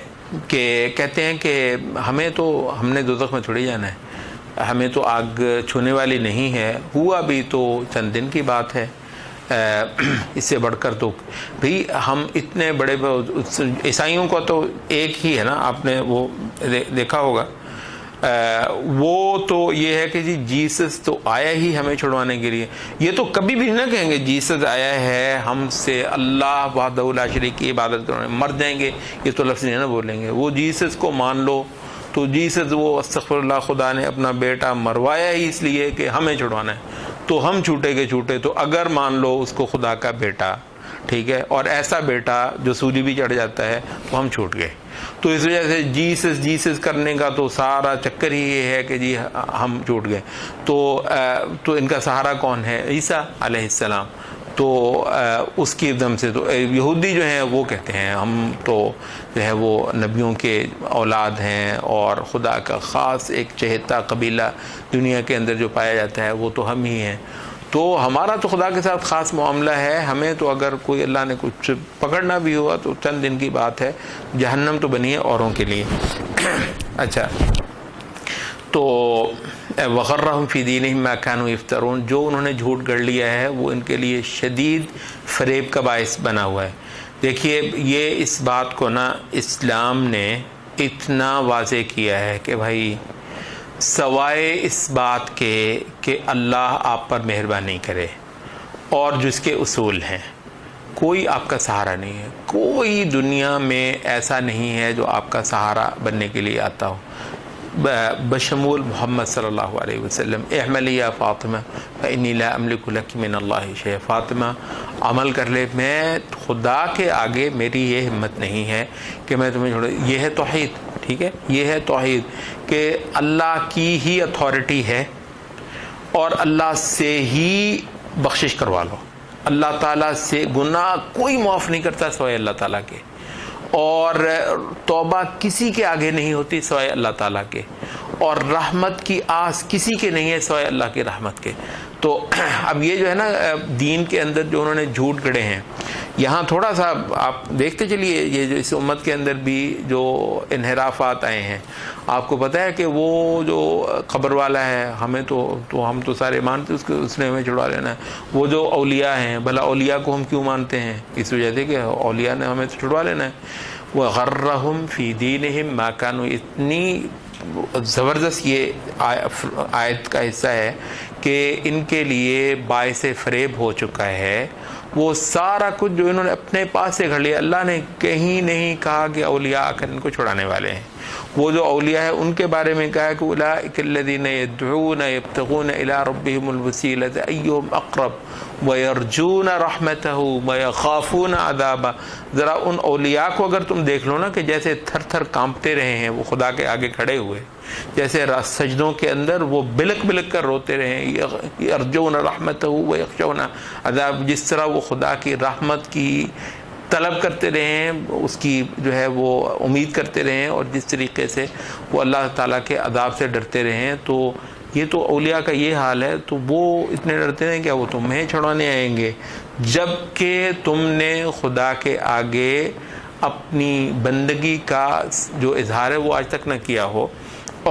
کہ کہتے ہیں کہ ہم نے دوزخ میں تھوڑی جانا ہے، ہمیں تو آگ چھونے والی نہیں ہے، ہوا بھی تو چند دن کی بات ہے، اس سے بڑھ کر تو بھئی ہم اتنے بڑے، عیسائیوں کا تو ایک ہی ہے نا، آپ نے وہ دیکھا ہوگا، وہ تو یہ ہے کہ جیسس تو آیا ہی ہمیں چھڑوانے کے لیے۔ یہ تو کبھی بھی نہ کہیں گے جیسس آیا ہے ہم سے اللہ وحدہ لا شریک کی عبادت کرنے، مر جائیں گے یہ تو لفظ نہیں نہ بولیں گے۔ وہ جیسس کو مان لو تو جیسس وہ استغفر اللہ، خدا نے اپنا بیٹا مروایا ہی اس لیے کہ ہمیں چھڑوانا ہے، تو ہم چھوٹے کے چھوٹے، تو اگر مان لو اس کو خدا کا بیٹا، ٹھیک ہے، اور ایسا بیٹا جو سولی بھی چڑھ جاتا ہے، تو ہم چھوٹ گئے۔ تو اس وجہ سے جیسس کرنے کا تو سارا چکر ہی یہ ہے کہ جی ہم چھوٹ گئے۔ تو ان کا سہارا کون ہے؟ عیسیٰ علیہ السلام۔ تو اس کی دم سے تو یہودی جو ہیں وہ کہتے ہیں ہم تو جو ہے وہ نبیوں کے اولاد ہیں، اور خدا کا خاص ایک چہیتا قبیلہ دنیا کے اندر جو پایا جاتا ہے وہ تو ہم ہی ہیں، تو ہمارا تو خدا کے ساتھ خاص معاملہ ہے، ہمیں تو اگر کوئی اللہ نے کچھ پکڑنا بھی ہوا تو چند دن کی بات ہے، جہنم تو بنی ہے اوروں کے لیے۔ اچھا، تو وغرہم فی دینہم ما کانوا یفترون، جو انہوں نے جھوٹ گڑھ لیا ہے وہ ان کے لیے شدید فریب کا باعث بنا ہوا ہے۔ دیکھیے یہ اس بات کو نا اسلام نے اتنا واضح کیا ہے کہ بھائی سوائے اس بات کے کہ اللہ آپ پر مہربانی کرے اور جس کے اصول ہیں، کوئی آپ کا سہارا نہیں ہے۔ کوئی دنیا میں ایسا نہیں ہے جو آپ کا سہارا بننے کے لیے آتا ہو، بشمول محمد صلی اللہ علیہ وسلم۔ اعملی یا فاطمہ فإنی لا املک لک من اللہ شیئا، فاطمہ عمل کر لے، میں خدا کے آگے میری یہ ہمت نہیں ہے کہ میں تمہیں چھوڑوں۔ یہ ہے توحید، ٹھیک ہے، یہ ہے توحید کہ اللہ کی ہی اتھارٹی ہے اور اللہ سے ہی بخشش کروا لو۔ اللہ تعالیٰ سے گناہ کوئی معاف نہیں کرتا سوائے اللہ تعالیٰ کے، اور توبہ کسی کے آگے نہیں ہوتی سوائے اللہ تعالیٰ کے، اور رحمت کی آس کسی کے نہیں ہے سوائے اللہ کی رحمت کے۔ تو اب یہ جو ہے نا دین کے اندر جو انہوں نے جھوٹ گڑھے ہیں، یہاں تھوڑا سا آپ دیکھتے چلیے یہ جو اس امت کے اندر بھی جو انحرافات آئے ہیں، آپ کو پتہ ہے کہ وہ جو قبر والا ہے، ہمیں تو ہم تو سارے مانتے اس نے ہمیں چھڑوا لینا ہے۔ وہ جو اولیاء ہیں، بھلا اولیاء کو ہم کیوں مانتے ہیں؟ اس وجہ سے کہ اولیاء نے ہمیں چھڑوا لینا ہے۔ وَغَرَّهُمْ فِي دِينِهِمْ مَا كَانُوا، اتنی زبردست یہ آیت کا حصہ ہے کہ ان کے لیے باعث فریب ہو چکا ہے وہ سارا کچھ جو انہوں نے اپنے پاس سے گھڑ لیا۔ اللہ نے کہیں نہیں کہا کہ اولیاء آ کر ان کو چھڑانے والے ہیں۔ وہ جو اولیاء ہیں ان کے بارے میں کہا کہ اولئک الذین یدعون یبتغون الی ربہم الوسیلۃ ایہم اقرب ویرجون رحمتہ ویخافون عذابہ۔ ذرا ان اولیاء کو اگر تم دیکھ لو نا کہ جیسے تھر تھر کانپتے رہے ہیں وہ خدا کے آگے کھڑے ہوئے، جیسے سجدوں کے اندر وہ بلک بلک کر روتے رہے، یرجون رحمتہ ویخشون عذاب، جس طرح وہ خدا کی رحمت کی طلب کرتے رہے ہیں، اس کی جو ہے وہ امید کرتے رہے ہیں، اور جس طریقے سے وہ اللہ تعالیٰ کے عذاب سے ڈرتے رہے ہیں۔ تو یہ تو اولیاء کا یہ حال ہے، تو وہ اتنے ڈرتے ہیں کہ وہ تمہیں چھڑانے آئیں گے جب کہ تم نے خدا کے آگے اپنی بندگی کا جو اظہار ہے وہ آج تک نہ کیا ہو،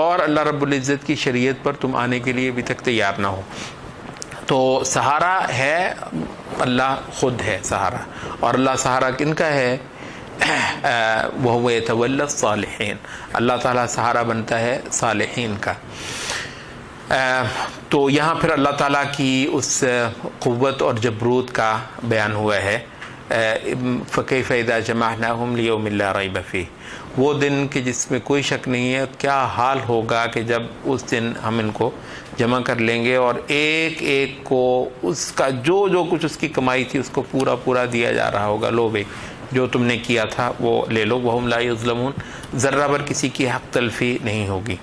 اور اللہ رب العزت کی شریعت پر تم آنے کے لیے ابھی تک تیار نہ ہو۔ تو سہارا ہے اللہ خود ہے سہارا، اور اللہ سہارا کن کا ہے؟ وَهُوَ يَتَوَلَّى الصَّالِحِينَ، اللہ تعالیٰ سہارا بنتا ہے صالحین کا۔ تو یہاں پھر اللہ تعالیٰ کی اس قوت اور جبروت کا بیان ہوا ہے۔ فَكَيْفَ إِذَا جَمَعْنَاهُمْ لِيَوْمٍ لَا رَيْبَ فِيهِ، وہ دن کہ جس میں کوئی شک نہیں ہے، کیا حال ہوگا کہ جب اس دن ہم ان کو جمع کر لیں گے اور ایک ایک کو اس کا جو کچھ اس کی کمائی تھی اس کو پورا پورا دیا جا رہا ہوگا، لو بھائی جو تم نے کیا تھا وہ لے لو۔ وَهُمْ لَا يُظْلَمُونَ، ذرہ بھر کسی کی حق تلفی نہیں ہوگی۔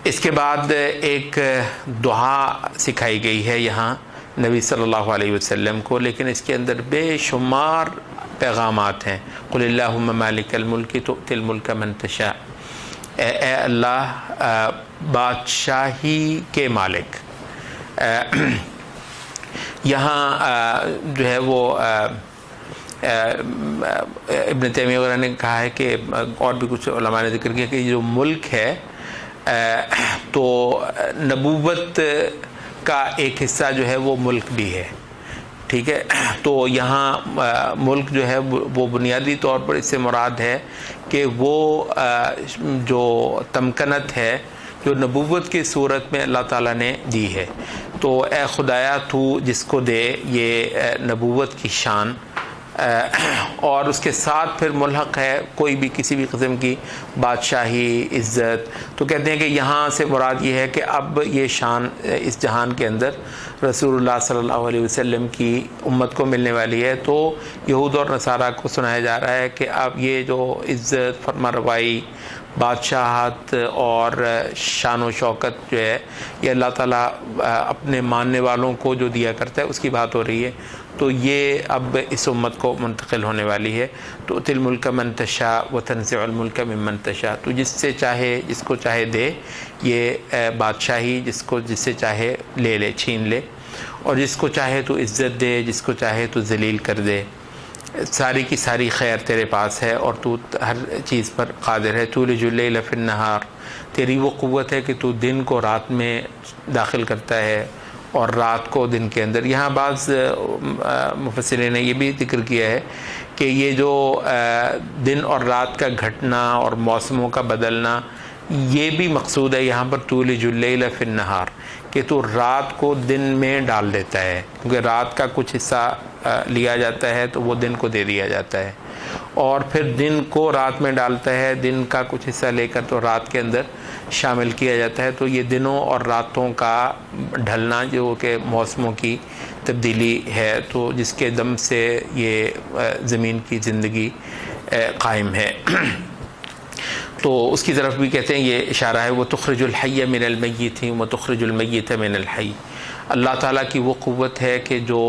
اس کے بعد ایک دعا سکھائی گئی ہے یہاں نبی صلی اللہ علیہ وسلم کو، لیکن اس کے اندر بے شمار پیغامات ہیں۔ قُلِ اللَّهُمَّ مَالِكَ الْمُلْكِ تُؤْتِي الْمُلْكَ مَن تَشَاءُ، اے اللہ بادشاہی کے مالک۔ یہاں جو ہے وہ ابن تیمیہ وغیرہ نے کہا ہے کہ، اور بھی کچھ علماء نے ذکر کیا کہ جو ملک ہے تو نبوت کا ایک حصہ جو ہے وہ ملک بھی ہے، ٹھیک ہے۔ تو یہاں ملک جو ہے وہ بنیادی طور پر اس سے مراد ہے کہ وہ جو تمکنت ہے جو نبوت کی صورت میں اللہ تعالیٰ نے دی ہے۔ تو اے خدایا تو جس کو دے یہ نبوت کی شان، اور اس کے ساتھ پھر ملحق ہے کوئی بھی کسی بھی قسم کی بادشاہی، عزت، تو کہتے ہیں کہ یہاں سے مراد یہ ہے کہ اب یہ شان اس جہان کے اندر رسول اللہ صلی اللہ علیہ وسلم کی امت کو ملنے والی ہے۔ تو یہود اور نصارہ کو سنایا جا رہا ہے کہ اب یہ جو عزت، فرمانروائی، بادشاہت اور شان و شوکت جو ہے یہ اللہ تعالیٰ اپنے ماننے والوں کو جو دیا کرتا ہے اس کی بات ہو رہی ہے۔ تو یہ اب اس امت کو منتقل ہونے والی ہے۔ تو تُؤْتِي الْمُلْكَ مَن تَشَاءُ وَتَنزِعُ الْمُلْكَ مِمَّن تَشَاءُ، تو جس کو چاہے دے یہ بادشاہی، جس سے چاہے لے چھین لے، اور جس کو چاہے تو عزت دے، جس کو چاہے تو ذلیل کر دے۔ ساری کی ساری خیر تیرے پاس ہے اور تو ہر چیز پر قادر ہے. تولج اللیل فی النہار، تیری وہ قوت ہے کہ تو دن کو رات میں داخل کرتا ہے اور رات کو دن کے اندر. یہاں بعض مفسرین نے یہ بھی ذکر کیا ہے کہ یہ جو دن اور رات کا گھٹنا اور موسموں کا بدلنا یہ بھی مقصود ہے یہاں پر. تولج اللیل فی النہار، کہ تو رات کو دن میں ڈال دیتا ہے، کیونکہ رات کا کچھ حصہ لیا جاتا ہے تو وہ دن کو دے دیا جاتا ہے، اور پھر دن کو رات میں ڈالتا ہے، دن کا کچھ حصہ لے کر تو رات کے اندر شامل کیا جاتا ہے. تو یہ دنوں اور راتوں کا ڈھلنا جو کہ موسموں کی تبدیلی ہے، تو جس کے دم سے یہ زمین کی زندگی قائم ہے. تو اس کی طرف بھی کہتے ہیں یہ اشارہ ہے. وہ تخرج الحی من المیت و تخرج المیت من الحی، اللہ تعالیٰ کی وہ قوت ہے کہ جو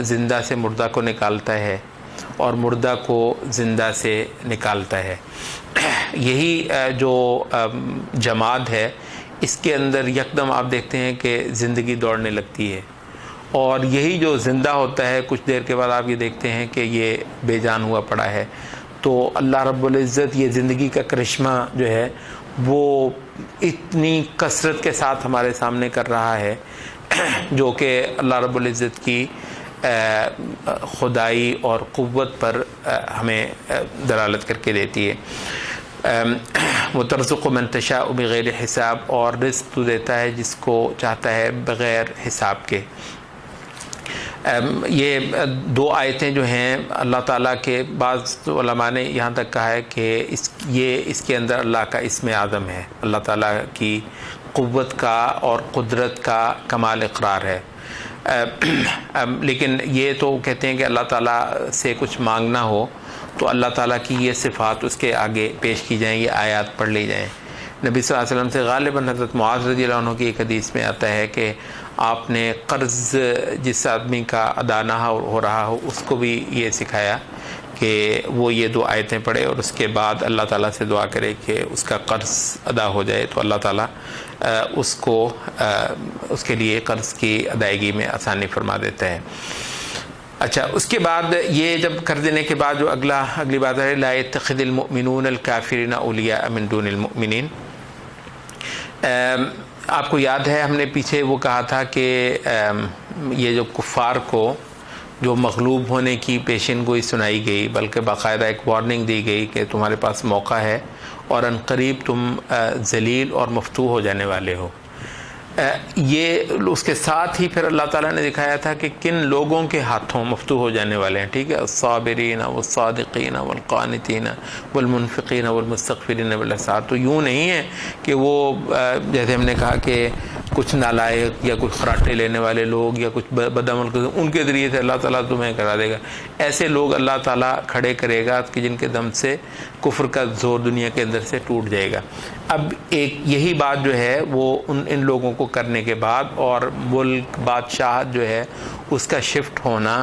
زندہ سے مردہ کو نکالتا ہے اور مردہ کو زندہ سے نکالتا ہے. یہی جو جماد ہے اس کے اندر یکدم آپ دیکھتے ہیں کہ زندگی دوڑنے لگتی ہے، اور یہی جو زندہ ہوتا ہے کچھ دیر کے بعد آپ یہ دیکھتے ہیں کہ یہ بے جان ہوا پڑا ہے. تو اللہ رب العزت یہ زندگی کا کرشمہ جو ہے وہ اتنی کثرت کے ساتھ ہمارے سامنے کر رہا ہے جو کہ اللہ رب العزت کی خدائی اور قوت پر ہمیں دلالت کر کے دیتی ہے. وترزق من تشاء بغیر حساب، اور رزق تو دیتا ہے جس کو چاہتا ہے بغیر حساب کے. یہ دو آیتیں جو ہیں اللہ تعالیٰ کے بعض علماء نے یہاں تک کہا ہے کہ اس کے اندر اللہ کا اسم اعظم ہے، اللہ تعالیٰ کی قوت کا اور قدرت کا کمال اقرار ہے. لیکن یہ تو کہتے ہیں کہ اللہ تعالیٰ سے کچھ مانگنا ہو تو اللہ تعالیٰ کی یہ صفات اس کے آگے پیش کی جائیں، یہ آیات پڑھ لی جائیں. نبی صلی اللہ علیہ وسلم سے غالباً حضرت معاذ رضی اللہ عنہ کی ایک حدیث میں آتا ہے کہ آپ نے قرض جس آدمی کا ادا نہ ہو رہا ہو اس کو بھی یہ سکھایا کہ وہ یہ دو آیتیں پڑھے اور اس کے بعد اللہ تعالیٰ سے دعا کرے کہ اس کا قرض ادا ہو جائے، تو اللہ تعالیٰ اس کے لیے قرض کی ادائیگی میں آسانی فرما دیتا ہے. اچھا، اس کے بعد یہ جب کر دینے کے بعد جو اگلی بات ہے لا يتخذ المؤمنون الكافرین اولیاء من دون المؤمنین. آپ کو یاد ہے ہم نے پیچھے وہ کہا تھا کہ یہ جو کفار کو جو مغلوب ہونے کی پیشن گوئی سنائی گئی، بلکہ باقاعدہ ایک وارننگ دی گئی کہ تمہارے پاس موقع ہے اور ان قریب تم ذلیل اور مفتوح ہو جانے والے ہو. یہ اس کے ساتھ ہی پھر اللہ تعالیٰ نے دکھایا تھا کہ کن لوگوں کے ہاتھوں مفتوح ہو جانے والے ہیں. ٹھیک ہے، الصابرین والصادقین والقانتین والمنفقین والمستغفرین بالاسحار. تو یوں نہیں ہے کہ وہ جیسے ہم نے کہا کہ کچھ نالائق یا کچھ خراٹے لینے والے لوگ یا کچھ بدعمل ان کے ذریعے سے اللہ تعالیٰ تمہیں کرا دے گا. ایسے لوگ اللہ تعالیٰ کھڑے کرے گا کہ جن کے دم سے کفر کا زور دنیا کے اندر سے ٹوٹ جائے گا. اب ایک یہی بات جو ہے وہ ان لوگوں کو کرنے کے بعد اور ملک بادشاہت جو ہے اس کا شفٹ ہونا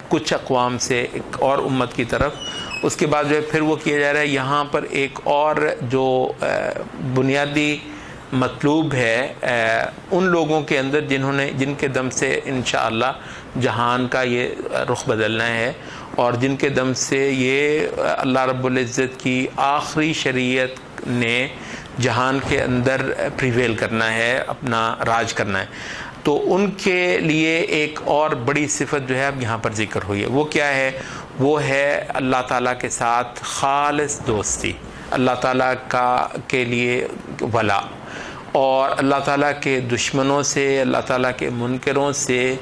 کچھ اقوام سے ایک اور امت کی طرف، اس کے بعد جو ہے پھر وہ کیا جا رہا ہے. یہاں پر ایک اور جو بنیادی مطلوب ہے ان لوگوں کے اندر جن کے دم سے انشاءاللہ جہان کا یہ رخ بدلنا ہے اور جن کے دم سے یہ اللہ رب العزت کی آخری شریعت نے جہان کے اندر پریویل کرنا ہے، اپنا راج کرنا ہے. تو ان کے لیے ایک اور بڑی صفت جو ہے اب یہاں پر ذکر ہوئی ہے. وہ کیا ہے؟ وہ ہے اللہ تعالیٰ کے ساتھ خالص دوستی، اللہ تعالیٰ کے لیے ولا، اور اللہ تعالیٰ کے دشمنوں سے، اللہ تعالیٰ کے منکروں سے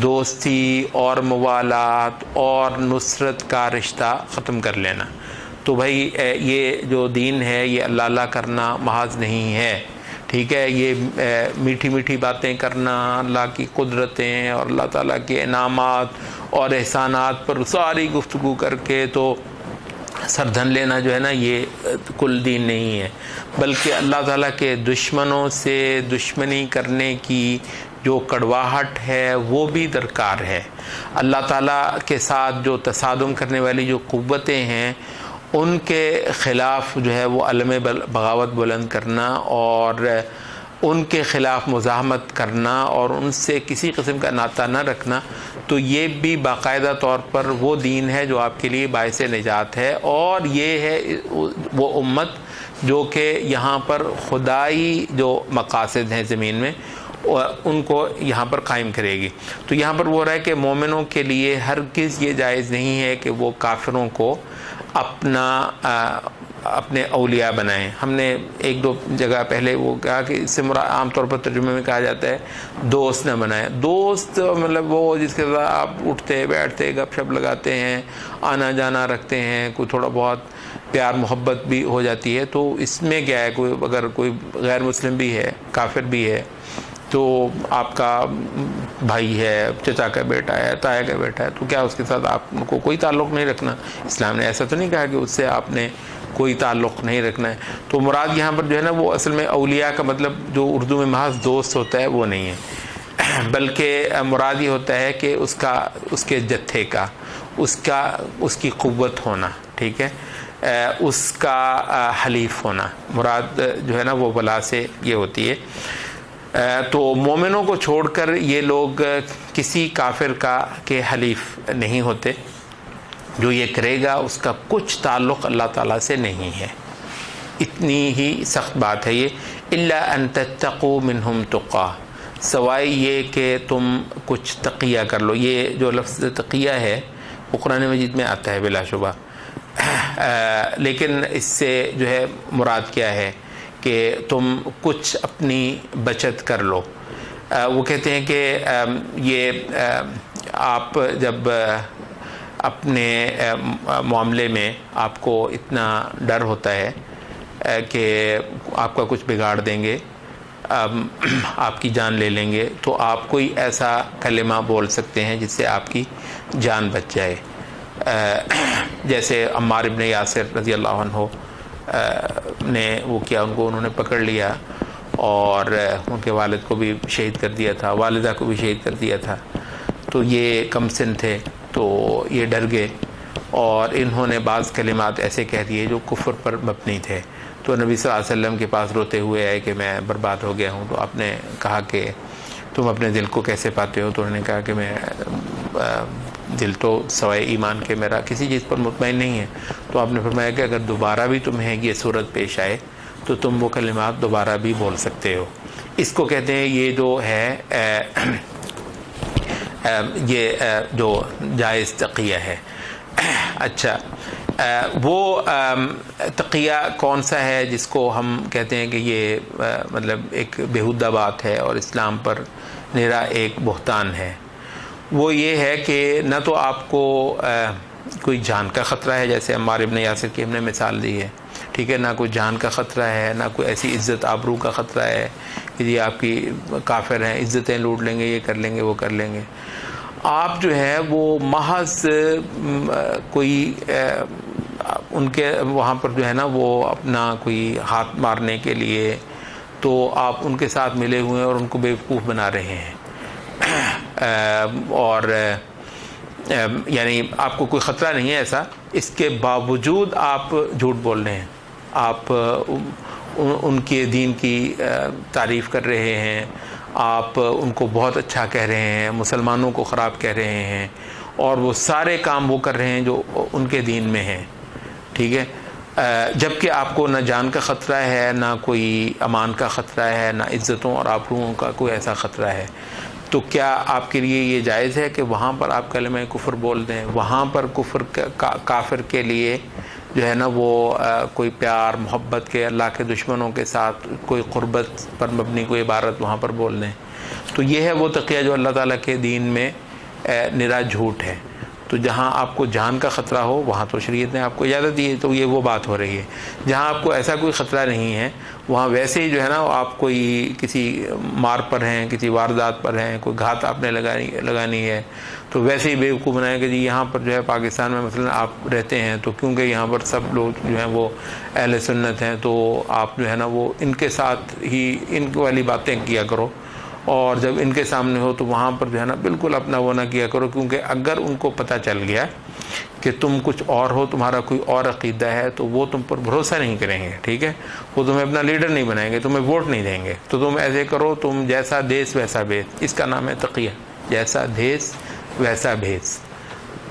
دوستی اور موالات اور نصرت کا رشتہ ختم کر لینا. تو بھائی یہ جو دین ہے یہ اللہ اللہ کرنا محض نہیں ہے. ٹھیک ہے، یہ میٹھی میٹھی باتیں کرنا، اللہ کی قدرتیں اور اللہ تعالیٰ کے انعامات اور احسانات پر ساری گفتگو کر کے تو سردھن لینا جو ہے نا، یہ کل دین نہیں ہے. بلکہ اللہ تعالیٰ کے دشمنوں سے دشمنی کرنے کی جو کڑواہٹ ہے وہ بھی درکار ہے. اللہ تعالیٰ کے ساتھ جو تصادم کرنے والی جو قوتیں ہیں ان کے خلاف جو ہے وہ علم بغاوت بلند کرنا اور ان کے خلاف مزاحمت کرنا اور ان سے کسی قسم کا ناطہ نہ رکھنا، تو یہ بھی باقاعدہ طور پر وہ دین ہے جو آپ کے لیے باعث نجات ہے، اور یہ ہے وہ امت جو کہ یہاں پر خدائی جو مقاصد ہیں زمین میں ان کو یہاں پر قائم کرے گی۔ تو یہاں پر وہ ہو رہا ہے کہ مومنوں کے لیے ہرگز یہ جائز نہیں ہے کہ وہ کافروں کو اپنے اولیاء بنائیں۔ ہم نے ایک دو جگہ پہلے وہ کہا کہ اس سے عام طور پر ترجمے میں کہا جاتا ہے دوست نہ بنائیں۔ دوست مطلب وہ جس کے ساتھ آپ اٹھتے بیٹھتے گپ شپ لگاتے ہیں، آنا جانا رکھتے ہیں، کوئی تھوڑا بہت پیار محبت بھی ہو جاتی ہے، تو اس میں کیا ہے، کوئی اگر کوئی غیر مسلم بھی ہے، کافر بھی ہے، تو آپ کا بھائی ہے، چچا کا بیٹا ہے، تایا کا بیٹا ہے، تو کیا اس کے ساتھ آپ کو کوئی تعلق نہیں رکھنا؟ اسلام نے ایسا تو نہیں کہا کہ اس سے آپ نے کوئی تعلق نہیں رکھنا ہے۔ تو مراد یہاں پر جو ہے نا وہ اصل میں اولیاء کا مطلب جو اردو میں محض دوست ہوتا ہے وہ نہیں ہے، بلکہ مراد یہ ہوتا ہے کہ اس کے جتھے کا اس کی قوت ہونا، ٹھیک ہے، اس کا حلیف ہونا، مراد جو ہے نا وہ بلا سے یہ ہوتی ہے۔ تو مومنوں کو چھوڑ کر یہ لوگ کسی کافر کے حلیف نہیں ہوتے، جو یہ کرے گا اس کا کچھ تعلق اللہ تعالیٰ سے نہیں ہے، اتنی ہی سخت بات ہے یہ۔ الا ان تتقوا منہم تقا، سوائے یہ کہ تم کچھ تقیہ کر لو۔ یہ جو لفظ تقیہ ہے وہ قرآن مجید میں آتا ہے بلا شبہ، لیکن اس سے جو ہے مراد کیا ہے کہ تم کچھ اپنی بچت کر لو۔ وہ کہتے ہیں کہ یہ آپ جب اپنے معاملے میں آپ کو اتنا ڈر ہوتا ہے کہ آپ کا کچھ بگاڑ دیں گے، آپ کی جان لے لیں گے، تو آپ کوئی ایسا کلمہ بول سکتے ہیں جس سے آپ کی جان بچ جائے۔ جیسے عمار ابن یاسر رضی اللہ عنہ نے وہ کیا، انہوں نے پکڑ لیا اور ان کے والد کو بھی شہید کر دیا تھا، والدہ کو بھی شہید کر دیا تھا، تو یہ کم سن تھے، تو یہ ڈر گئے اور انہوں نے بعض کلمات ایسے کہہ دیے جو کفر پر مبنی تھے۔ تو نبی صلی اللہ علیہ وسلم کے پاس روتے ہوئے آئے کہ میں برباد ہو گیا ہوں۔ تو آپ نے کہا کہ تم اپنے دل کو کیسے پاتے ہو؟ تو انہوں نے کہا کہ میں دل تو سوائے ایمان کے میرا کسی چیز پر مطمئن نہیں ہے۔ تو آپ نے فرمایا کہ اگر دوبارہ بھی تمہیں یہ صورت پیش آئے تو تم وہ کلمات دوبارہ بھی بول سکتے ہو۔ اس کو کہتے ہیں، یہ جو ہے یہ جو جائز تقیہ ہے۔ اچھا، وہ تقیہ کون سا ہے جس کو ہم کہتے ہیں کہ یہ مطلب ایک بیہودہ بات ہے اور اسلام پر نرا ایک بہتان ہے؟ وہ یہ ہے کہ نہ تو آپ کو کوئی جان کا خطرہ ہے، جیسے عمار ابن یاسر کی ہم نے مثال دی ہے، ٹھیک ہے، نہ کوئی جان کا خطرہ ہے، نہ کوئی ایسی عزت آبرو کا خطرہ ہے کہ یہ آپ کی کافر ہیں، عزتیں لوٹ لیں گے، یہ کر لیں گے، وہ کر لیں گے۔ آپ جو ہے وہ محض کوئی ان کے وہاں پر جو ہے نا وہ اپنا کوئی ہاتھ مارنے کے لیے تو آپ ان کے ساتھ ملے ہوئے ہیں اور ان کو بیوقوف بنا رہے ہیں، اور یعنی آپ کو کوئی خطرہ نہیں ہے ایسا، اس کے باوجود آپ جھوٹ بول رہے ہیں، آپ ان کے دین کی تعریف کر رہے ہیں، آپ ان کو بہت اچھا کہہ رہے ہیں، مسلمانوں کو خراب کہہ رہے ہیں، اور وہ سارے کام وہ کر رہے ہیں جو ان کے دین میں ہیں، ٹھیک ہے، جبکہ آپ کو نہ جان کا خطرہ ہے، نہ کوئی امان کا خطرہ ہے، نہ عزتوں اور آبروؤں کا کوئی ایسا خطرہ ہے۔ تو کیا آپ کے لیے یہ جائز ہے کہ وہاں پر آپ کلمہ کفر بول دیں؟ وہاں پر کافر کے لیے جو ہے نا وہ کوئی پیار محبت کے، اللہ کے دشمنوں کے ساتھ کوئی قربت پر مبنی کوئی عبارت وہاں پر بول دیں؟ تو یہ ہے وہ تقیہ جو اللہ تعالیٰ کے دین میں نرا جھوٹ ہے۔ تو جہاں آپ کو جان کا خطرہ ہو وہاں تو شریعت نے آپ کو اجازت دی ہے، تو یہ وہ بات ہو رہی ہے۔ جہاں آپ کو ایسا کوئی خطرہ نہیں ہے وہاں ویسے ہی جو ہے نا آپ کوئی کسی مار پر ہیں، کسی واردات پر ہیں، کوئی گھات آپ نے لگانی ہے، تو ویسے ہی بیوقوف بنائے کہ جی یہاں پر جو ہے پاکستان میں مثلا آپ رہتے ہیں تو کیونکہ یہاں پر سب لوگ جو ہیں وہ اہل سنت ہیں، تو آپ جو ہے نا وہ ان کے ساتھ ہی ان والی باتیں کیا کرو اور جب ان کے سامنے ہو تو وہاں پر جو ہے نا بالکل اپنا وہ نہ کیا کرو، کیونکہ اگر ان کو پتہ چل گیا کہ تم کچھ اور ہو، تمہارا کوئی اور عقیدہ ہے، تو وہ تم پر بھروسہ نہیں کریں گے، ٹھیک ہے، وہ تمہیں اپنا لیڈر نہیں بنائیں گے، تمہیں ووٹ نہیں دیں گے۔ تو تم ایسے کرو، تم جیسا دیس ویسا بھیس، اس کا نام ہے تقیہ، جیسا دیس ویسا بھیس۔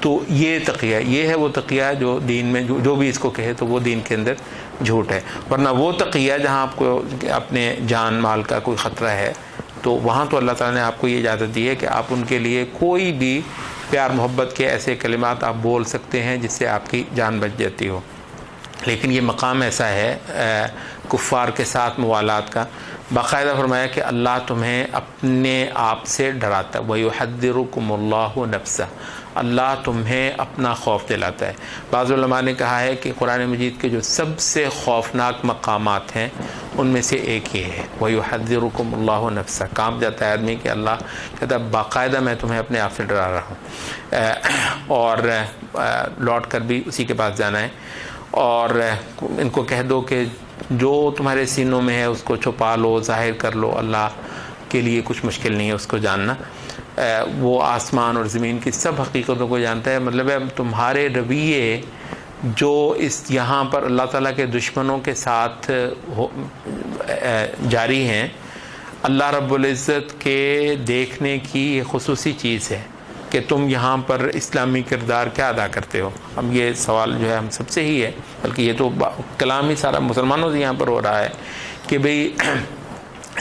تو یہ تقیہ، یہ ہے وہ تقیہ جو دین میں جو بھی اس کو کہے تو وہ دین کے اندر جھوٹ ہے۔ ورنہ وہ تقیہ جہاں آپ کو اپنے جان مال کا کوئی خطرہ ہے تو وہاں تو اللہ تعالیٰ نے آپ کو یہ اجازت دی ہے کہ آپ ان کے لیے کوئی بھی پیار محبت کے ایسے کلمات آپ بول سکتے ہیں جس سے آپ کی جان بچ جاتی ہو۔ لیکن یہ مقام ایسا ہے کفار کے ساتھ موالات کا، باقاعدہ فرمایا کہ اللہ تمہیں اپنے آپ سے ڈراتا ہے، وَيُحَذِّرُكُمُ اللَّهُ نَفْسَهُ، اللہ تمہیں اپنا خوف دلاتا ہے۔ بعض علماء نے کہا ہے کہ قرآن مجید کے جو سب سے خوفناک مقامات ہیں ان میں سے ایک یہ ہے، وَيُحَذِّرُكُمُ اللَّهُ نَفْسَهُ، کانپ جاتا ہے آدمی کہ اللہ کہتا ہے باقاعدہ میں تمہیں اپنے آپ سے ڈرا رہا ہوں، اور لوٹ کر بھی اسی کے پاس جانا ہے، اور ان کو کہہ دو کہ جو تمہارے سینوں میں ہے اس کو چھپا لو، ظاہر کر لو، اللہ کے لیے کچھ مشکل نہیں ہے اس کو جاننا، وہ آسمان اور زمین کی سب حقیقتوں کو جانتا ہے۔ مطلب ہے تمہارے رویے جو اس یہاں پر اللہ تعالیٰ کے دشمنوں کے ساتھ جاری ہیں، اللہ رب العزت کے دیکھنے کی یہ خصوصی چیز ہے کہ تم یہاں پر اسلامی کردار کیا ادا کرتے ہو۔ اب یہ سوال جو ہے ہم سب سے ہی ہے، بلکہ یہ تو کلام ہی سارا مسلمانوں سے یہاں پر ہو رہا ہے کہ بھئی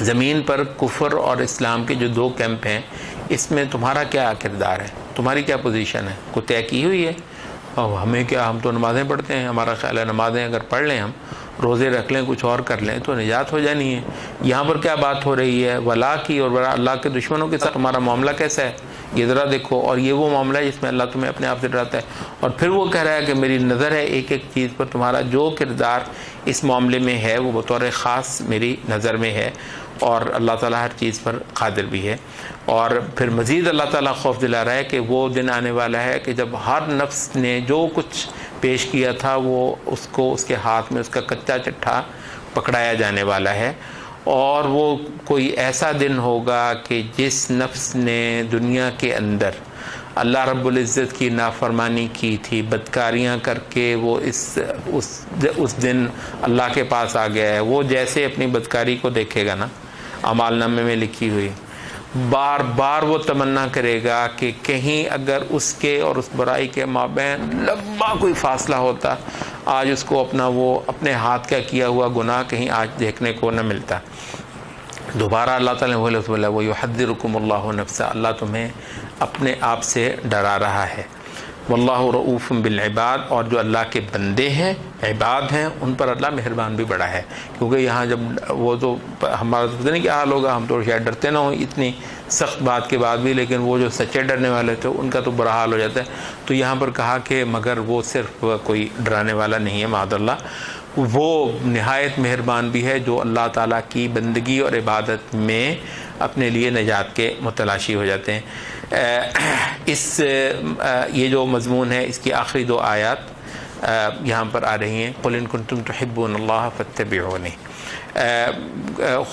زمین پر کفر اور اسلام کے جو دو کیمپ ہیں، اس میں تمہارا کیا کردار ہے، تمہاری کیا پوزیشن ہے، کو طے کی ہوئی ہے؟ اور ہمیں کیا، ہم تو نمازیں پڑھتے ہیں، ہمارا خیال ہے نمازیں اگر پڑھ لیں، ہم روزے رکھ لیں، کچھ اور کر لیں تو نجات ہو جانی ہے۔ یہاں پر کیا بات ہو رہی ہے، ولا کی، اور اللہ کے دشمنوں کے ساتھ تمہارا معاملہ کیسا ہے یہ ذرا دیکھو۔ اور یہ وہ معاملہ ہے جس میں اللہ تمہیں اپنے آپ سے ڈراتا ہے، اور پھر وہ کہہ رہا ہے کہ میری نظر ہے ایک ایک چیز پر، تمہارا جو کردار اس معاملے میں ہے وہ بطور خاص میری نظر میں ہے، اور اللہ تعالیٰ ہر چیز پر قادر بھی ہے۔ اور پھر مزید اللہ تعالیٰ خوف دلا رہا ہے کہ وہ دن آنے والا ہے کہ جب ہر نفس نے جو کچھ پیش کیا تھا وہ اس کو اس کے ہاتھ میں اس کا کچا چٹھا پکڑایا جانے والا ہے، اور وہ کوئی ایسا دن ہوگا کہ جس نفس نے دنیا کے اندر اللہ رب العزت کی نافرمانی کی تھی، بدکاریاں کر کے وہ اس دن اللہ کے پاس آ گیا ہے، وہ جیسے اپنی بدکاری کو دیکھے گا نا اعمال نامے میں لکھی ہوئی، بار بار وہ تمنا کرے گا کہ کہیں اگر اس کے اور اس برائی کے مابین لمبا کوئی فاصلہ ہوتا، آج اس کو اپنا وہ اپنے ہاتھ کا کیا ہوا گناہ کہیں آج دیکھنے کو نہ ملتا۔ دوبارہ اللہ تعالیٰ نے بولا وَيُحَذِّرُكُمُ اللَّهُ نَفْسَهُ، اللہ تمہیں اپنے آپ سے ڈرا رہا ہے۔ واللہ رؤوف بالعباد، اور جو اللہ کے بندے ہیں، عباد ہیں، ان پر اللہ مہربان بھی بڑا ہے، کیونکہ یہاں جب وہ تو ہمارا تو پتہ نہیں کیا حال ہوگا، ہم تو شاید ڈرتے نہ ہوں اتنی سخت بات کے بعد بھی، لیکن وہ جو سچے ڈرنے والے تھے ان کا تو برا حال ہو جاتا ہے۔ تو یہاں پر کہا کہ مگر وہ صرف کوئی ڈرانے والا نہیں ہے، معاذ اللہ، وہ نہایت مہربان بھی ہے جو اللہ تعالیٰ کی بندگی اور عبادت میں اپنے لیے نجات کے متلاشی ہو جاتے ہیں۔ یہ جو مضمون ہے اس کی آخری دو آیات یہاں پر آ رہی ہیں، قُلْ إِن كُنتُمْ تُحِبُّونَ اللَّهَ فَاتَّبِعُونِي،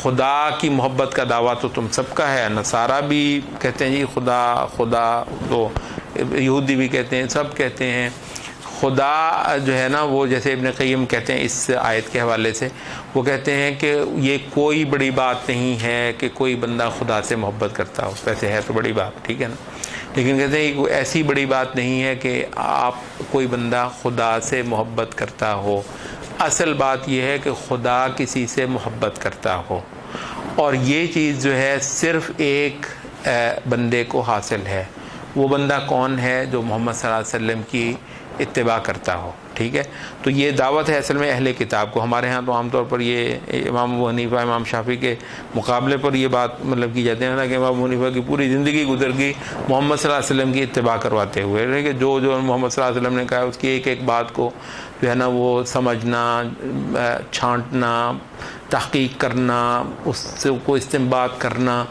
خدا کی محبت کا دعویٰ تو تم سب کا ہے، نصارہ بھی کہتے ہیں جی خدا خدا، تو یہودی بھی کہتے ہیں، سب کہتے ہیں خدا جو ہے نا، وہ جیسے ابن قیم کہتے ہیں اس آیت کے حوالے سے، وہ کہتے ہیں کہ یہ کوئی بڑی بات نہیں ہے کہ کوئی بندہ خدا سے محبت کرتا ہو، ویسے ہے تو بڑی بات، ٹھیک ہے نا، لیکن کہتے ہیں کوئی ایسی بڑی بات نہیں ہے کہ آپ کوئی بندہ خدا سے محبت کرتا ہو، اصل بات یہ ہے کہ خدا کسی سے محبت کرتا ہو، اور یہ چیز جو ہے صرف ایک بندے کو حاصل ہے۔ وہ بندہ کون ہے؟ جو محمد صلی اللہ علیہ وسلم کی اتباع کرتا ہو، ٹھیک ہے۔ تو یہ دعوت ہے اصل میں اہل کتاب کو۔ ہمارے ہاں تو عام طور پر یہ امام ابو حنیفہ امام شافعی کے مقابلے پر یہ بات مطلب کی جاتی ہے نا کہ امام ابو حنیفہ کی پوری زندگی گزر گئی محمد صلی اللہ علیہ وسلم کی اتباع کرواتے ہوئے، کہ جو محمد صلی اللہ علیہ وسلم نے کہا اس کی ایک ایک بات کو جو ہے نا وہ سمجھنا، چھانٹنا، تحقیق کرنا، اس کو استنباط کرنا،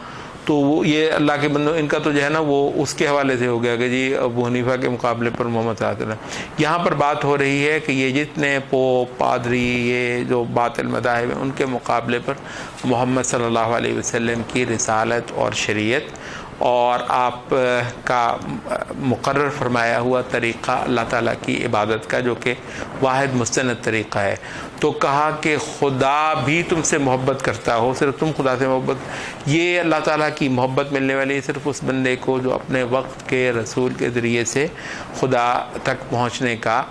تو یہ اللہ کے بندوں ان کا تو جو ہے نا وہ اس کے حوالے سے ہو گیا کہ جی ابو حنیفہ کے مقابلے پر محمد صلی اللہ علیہ وسلم. یہاں پر بات ہو رہی ہے کہ یہ جتنے پوپ پادری یہ جو باطل مذاہب ہیں ان کے مقابلے پر محمد صلی اللہ علیہ وسلم کی رسالت اور شریعت اور آپ کا مقرر فرمایا ہوا طریقہ اللہ تعالیٰ کی عبادت کا جو کہ واحد مستند طریقہ ہے. تو کہا کہ خدا بھی تم سے محبت کرتا ہو، صرف تم خدا سے محبت، یہ اللہ تعالیٰ کی محبت ملنے والی ہے صرف اس بندے کو جو اپنے وقت کے رسول کے ذریعے سے خدا تک پہنچنے کا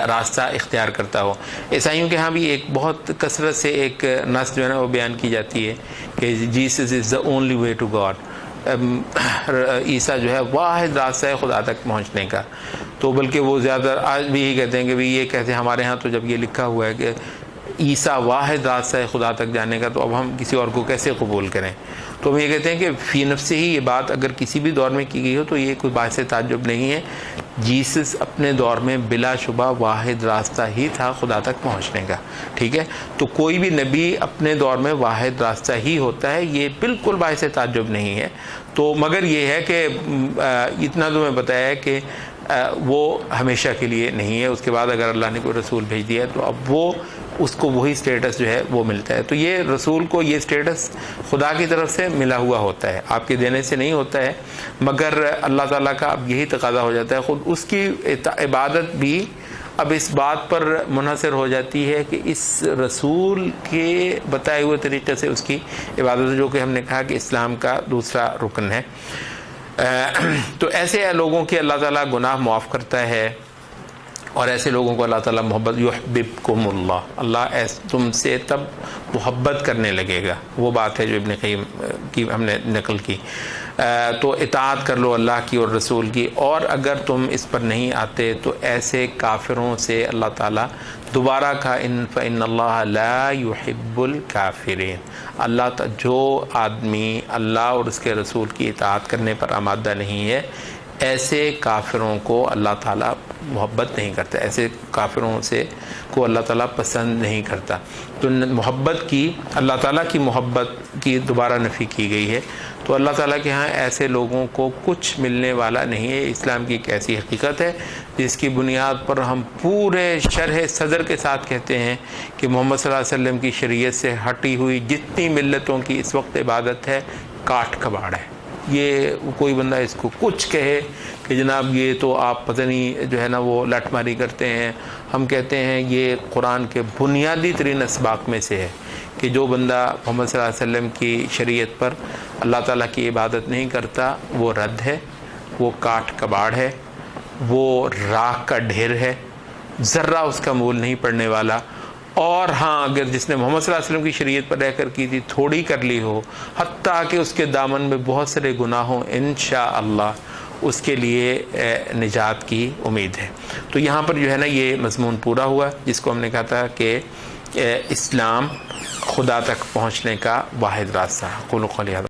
راستہ اختیار کرتا ہو. عیسائیوں کے ہاں بھی ایک بہت کثرت سے ایک نص جو ہے نا وہ بیان کی جاتی ہے کہ Jesus is the only way to God, عیسیٰ جو ہے واحد راستہ ہے خدا تک پہنچنے کا. تو بلکہ وہ زیادہ آج بھی یہی کہتے ہیں کہ یہ کہتے ہیں ہمارے ہاں تو جب یہ لکھا ہوا ہے کہ عیسیٰ واحد راستہ ہے خدا تک جانے کا تو اب ہم کسی اور کو کیسے قبول کریں. تو ہم یہ کہتے ہیں کہ فی نفس ہی یہ بات اگر کسی بھی دور میں کی گئی ہو تو یہ کوئی باعث تعجب نہیں ہے. جیسس اپنے دور میں بلا شبہ واحد راستہ ہی تھا خدا تک پہنچنے کا. ٹھیک ہے، تو کوئی بھی نبی اپنے دور میں واحد راستہ ہی ہوتا ہے، یہ بالکل باعث تعجب نہیں ہے. تو مگر یہ ہے کہ اتنا تو میں بتایا ہے کہ وہ ہمیشہ کے لیے نہیں ہے. اس کے بعد اگر اللہ نے کوئی رسول بھیج دیا ہے تو اب وہ اس کو وہی سٹیٹس جو ہے وہ ملتا ہے. تو یہ رسول کو یہ سٹیٹس خدا کی طرف سے ملا ہوا ہوتا ہے، آپ کے دینے سے نہیں ہوتا ہے. مگر اللہ تعالیٰ کا اب یہی تقاضا ہو جاتا ہے، خود اس کی عبادت بھی اب اس بات پر منحصر ہو جاتی ہے کہ اس رسول کے بتائے ہوئے طریقے سے اس کی عبادت، جو کہ ہم نے کہا کہ اسلام کا دوسرا رکن ہے. تو ایسے لوگوں کے اللہ تعالیٰ گناہ معاف کرتا ہے اور ایسے لوگوں کو اللہ تعالیٰ محبت یحببکم اللہ، اللہ تم سے تب محبت کرنے لگے گا. وہ بات ہے جو ابن قیم کی ہم نے نقل کی. تو اطاعت کر لو اللہ کی اور رسول کی، اور اگر تم اس پر نہیں آتے تو ایسے کافروں سے اللہ تعالیٰ دوبارہ کہا فإن اللہ لا يحب الکافرین، اللہ جو آدمی اللہ اور اس کے رسول کی اطاعت کرنے پر آمادہ نہیں ہے ایسے کافروں کو اللہ تعالیٰ محبت نہیں کرتا، ایسے کافروں سے کو اللہ تعالیٰ پسند نہیں کرتا. تو محبت کی اللہ تعالیٰ کی محبت کی دوبارہ نفی کی گئی ہے. تو اللہ تعالیٰ کے ہاں ایسے لوگوں کو کچھ ملنے والا نہیں ہے. اسلام کی ایک ایسی حقیقت ہے جس کی بنیاد پر ہم پورے شرح صدر کے ساتھ کہتے ہیں کہ محمد صلی اللہ علیہ وسلم کی شریعت سے ہٹی ہوئی جتنی ملتوں کی اس وقت عبادت ہے کاٹ کباڑ ہے. یہ کوئی بندہ اس کو کچھ کہے کہ جناب یہ تو آپ پتہ نہیں جو ہے نا وہ لٹ ماری کرتے ہیں، ہم کہتے ہیں یہ قرآن کے بنیادی ترین اسباق میں سے ہے کہ جو بندہ محمد صلی اللہ علیہ وسلم کی شریعت پر اللہ تعالیٰ کی عبادت نہیں کرتا وہ رد ہے، وہ کاٹ کباڑ ہے، وہ راکھ کا ڈھیر ہے، ذرہ اس کا مول نہیں پڑنے والا. اور ہاں اگر جس نے محمد صلی اللہ علیہ وسلم کی شریعت پر رہ کر کی تھی تھوڑی کر لی ہو، حتیٰ کہ اس کے دامن میں بہت سارے گناہ ہوں، انشاءاللہ اس کے لیے نجات کی امید ہے. تو یہاں پر جو ہے نا یہ مضمون پورا ہوا جس کو ہم نے کہا تھا کہ اسلام خدا تک پہنچنے کا واحد راستہ. قولوا قولی ھذا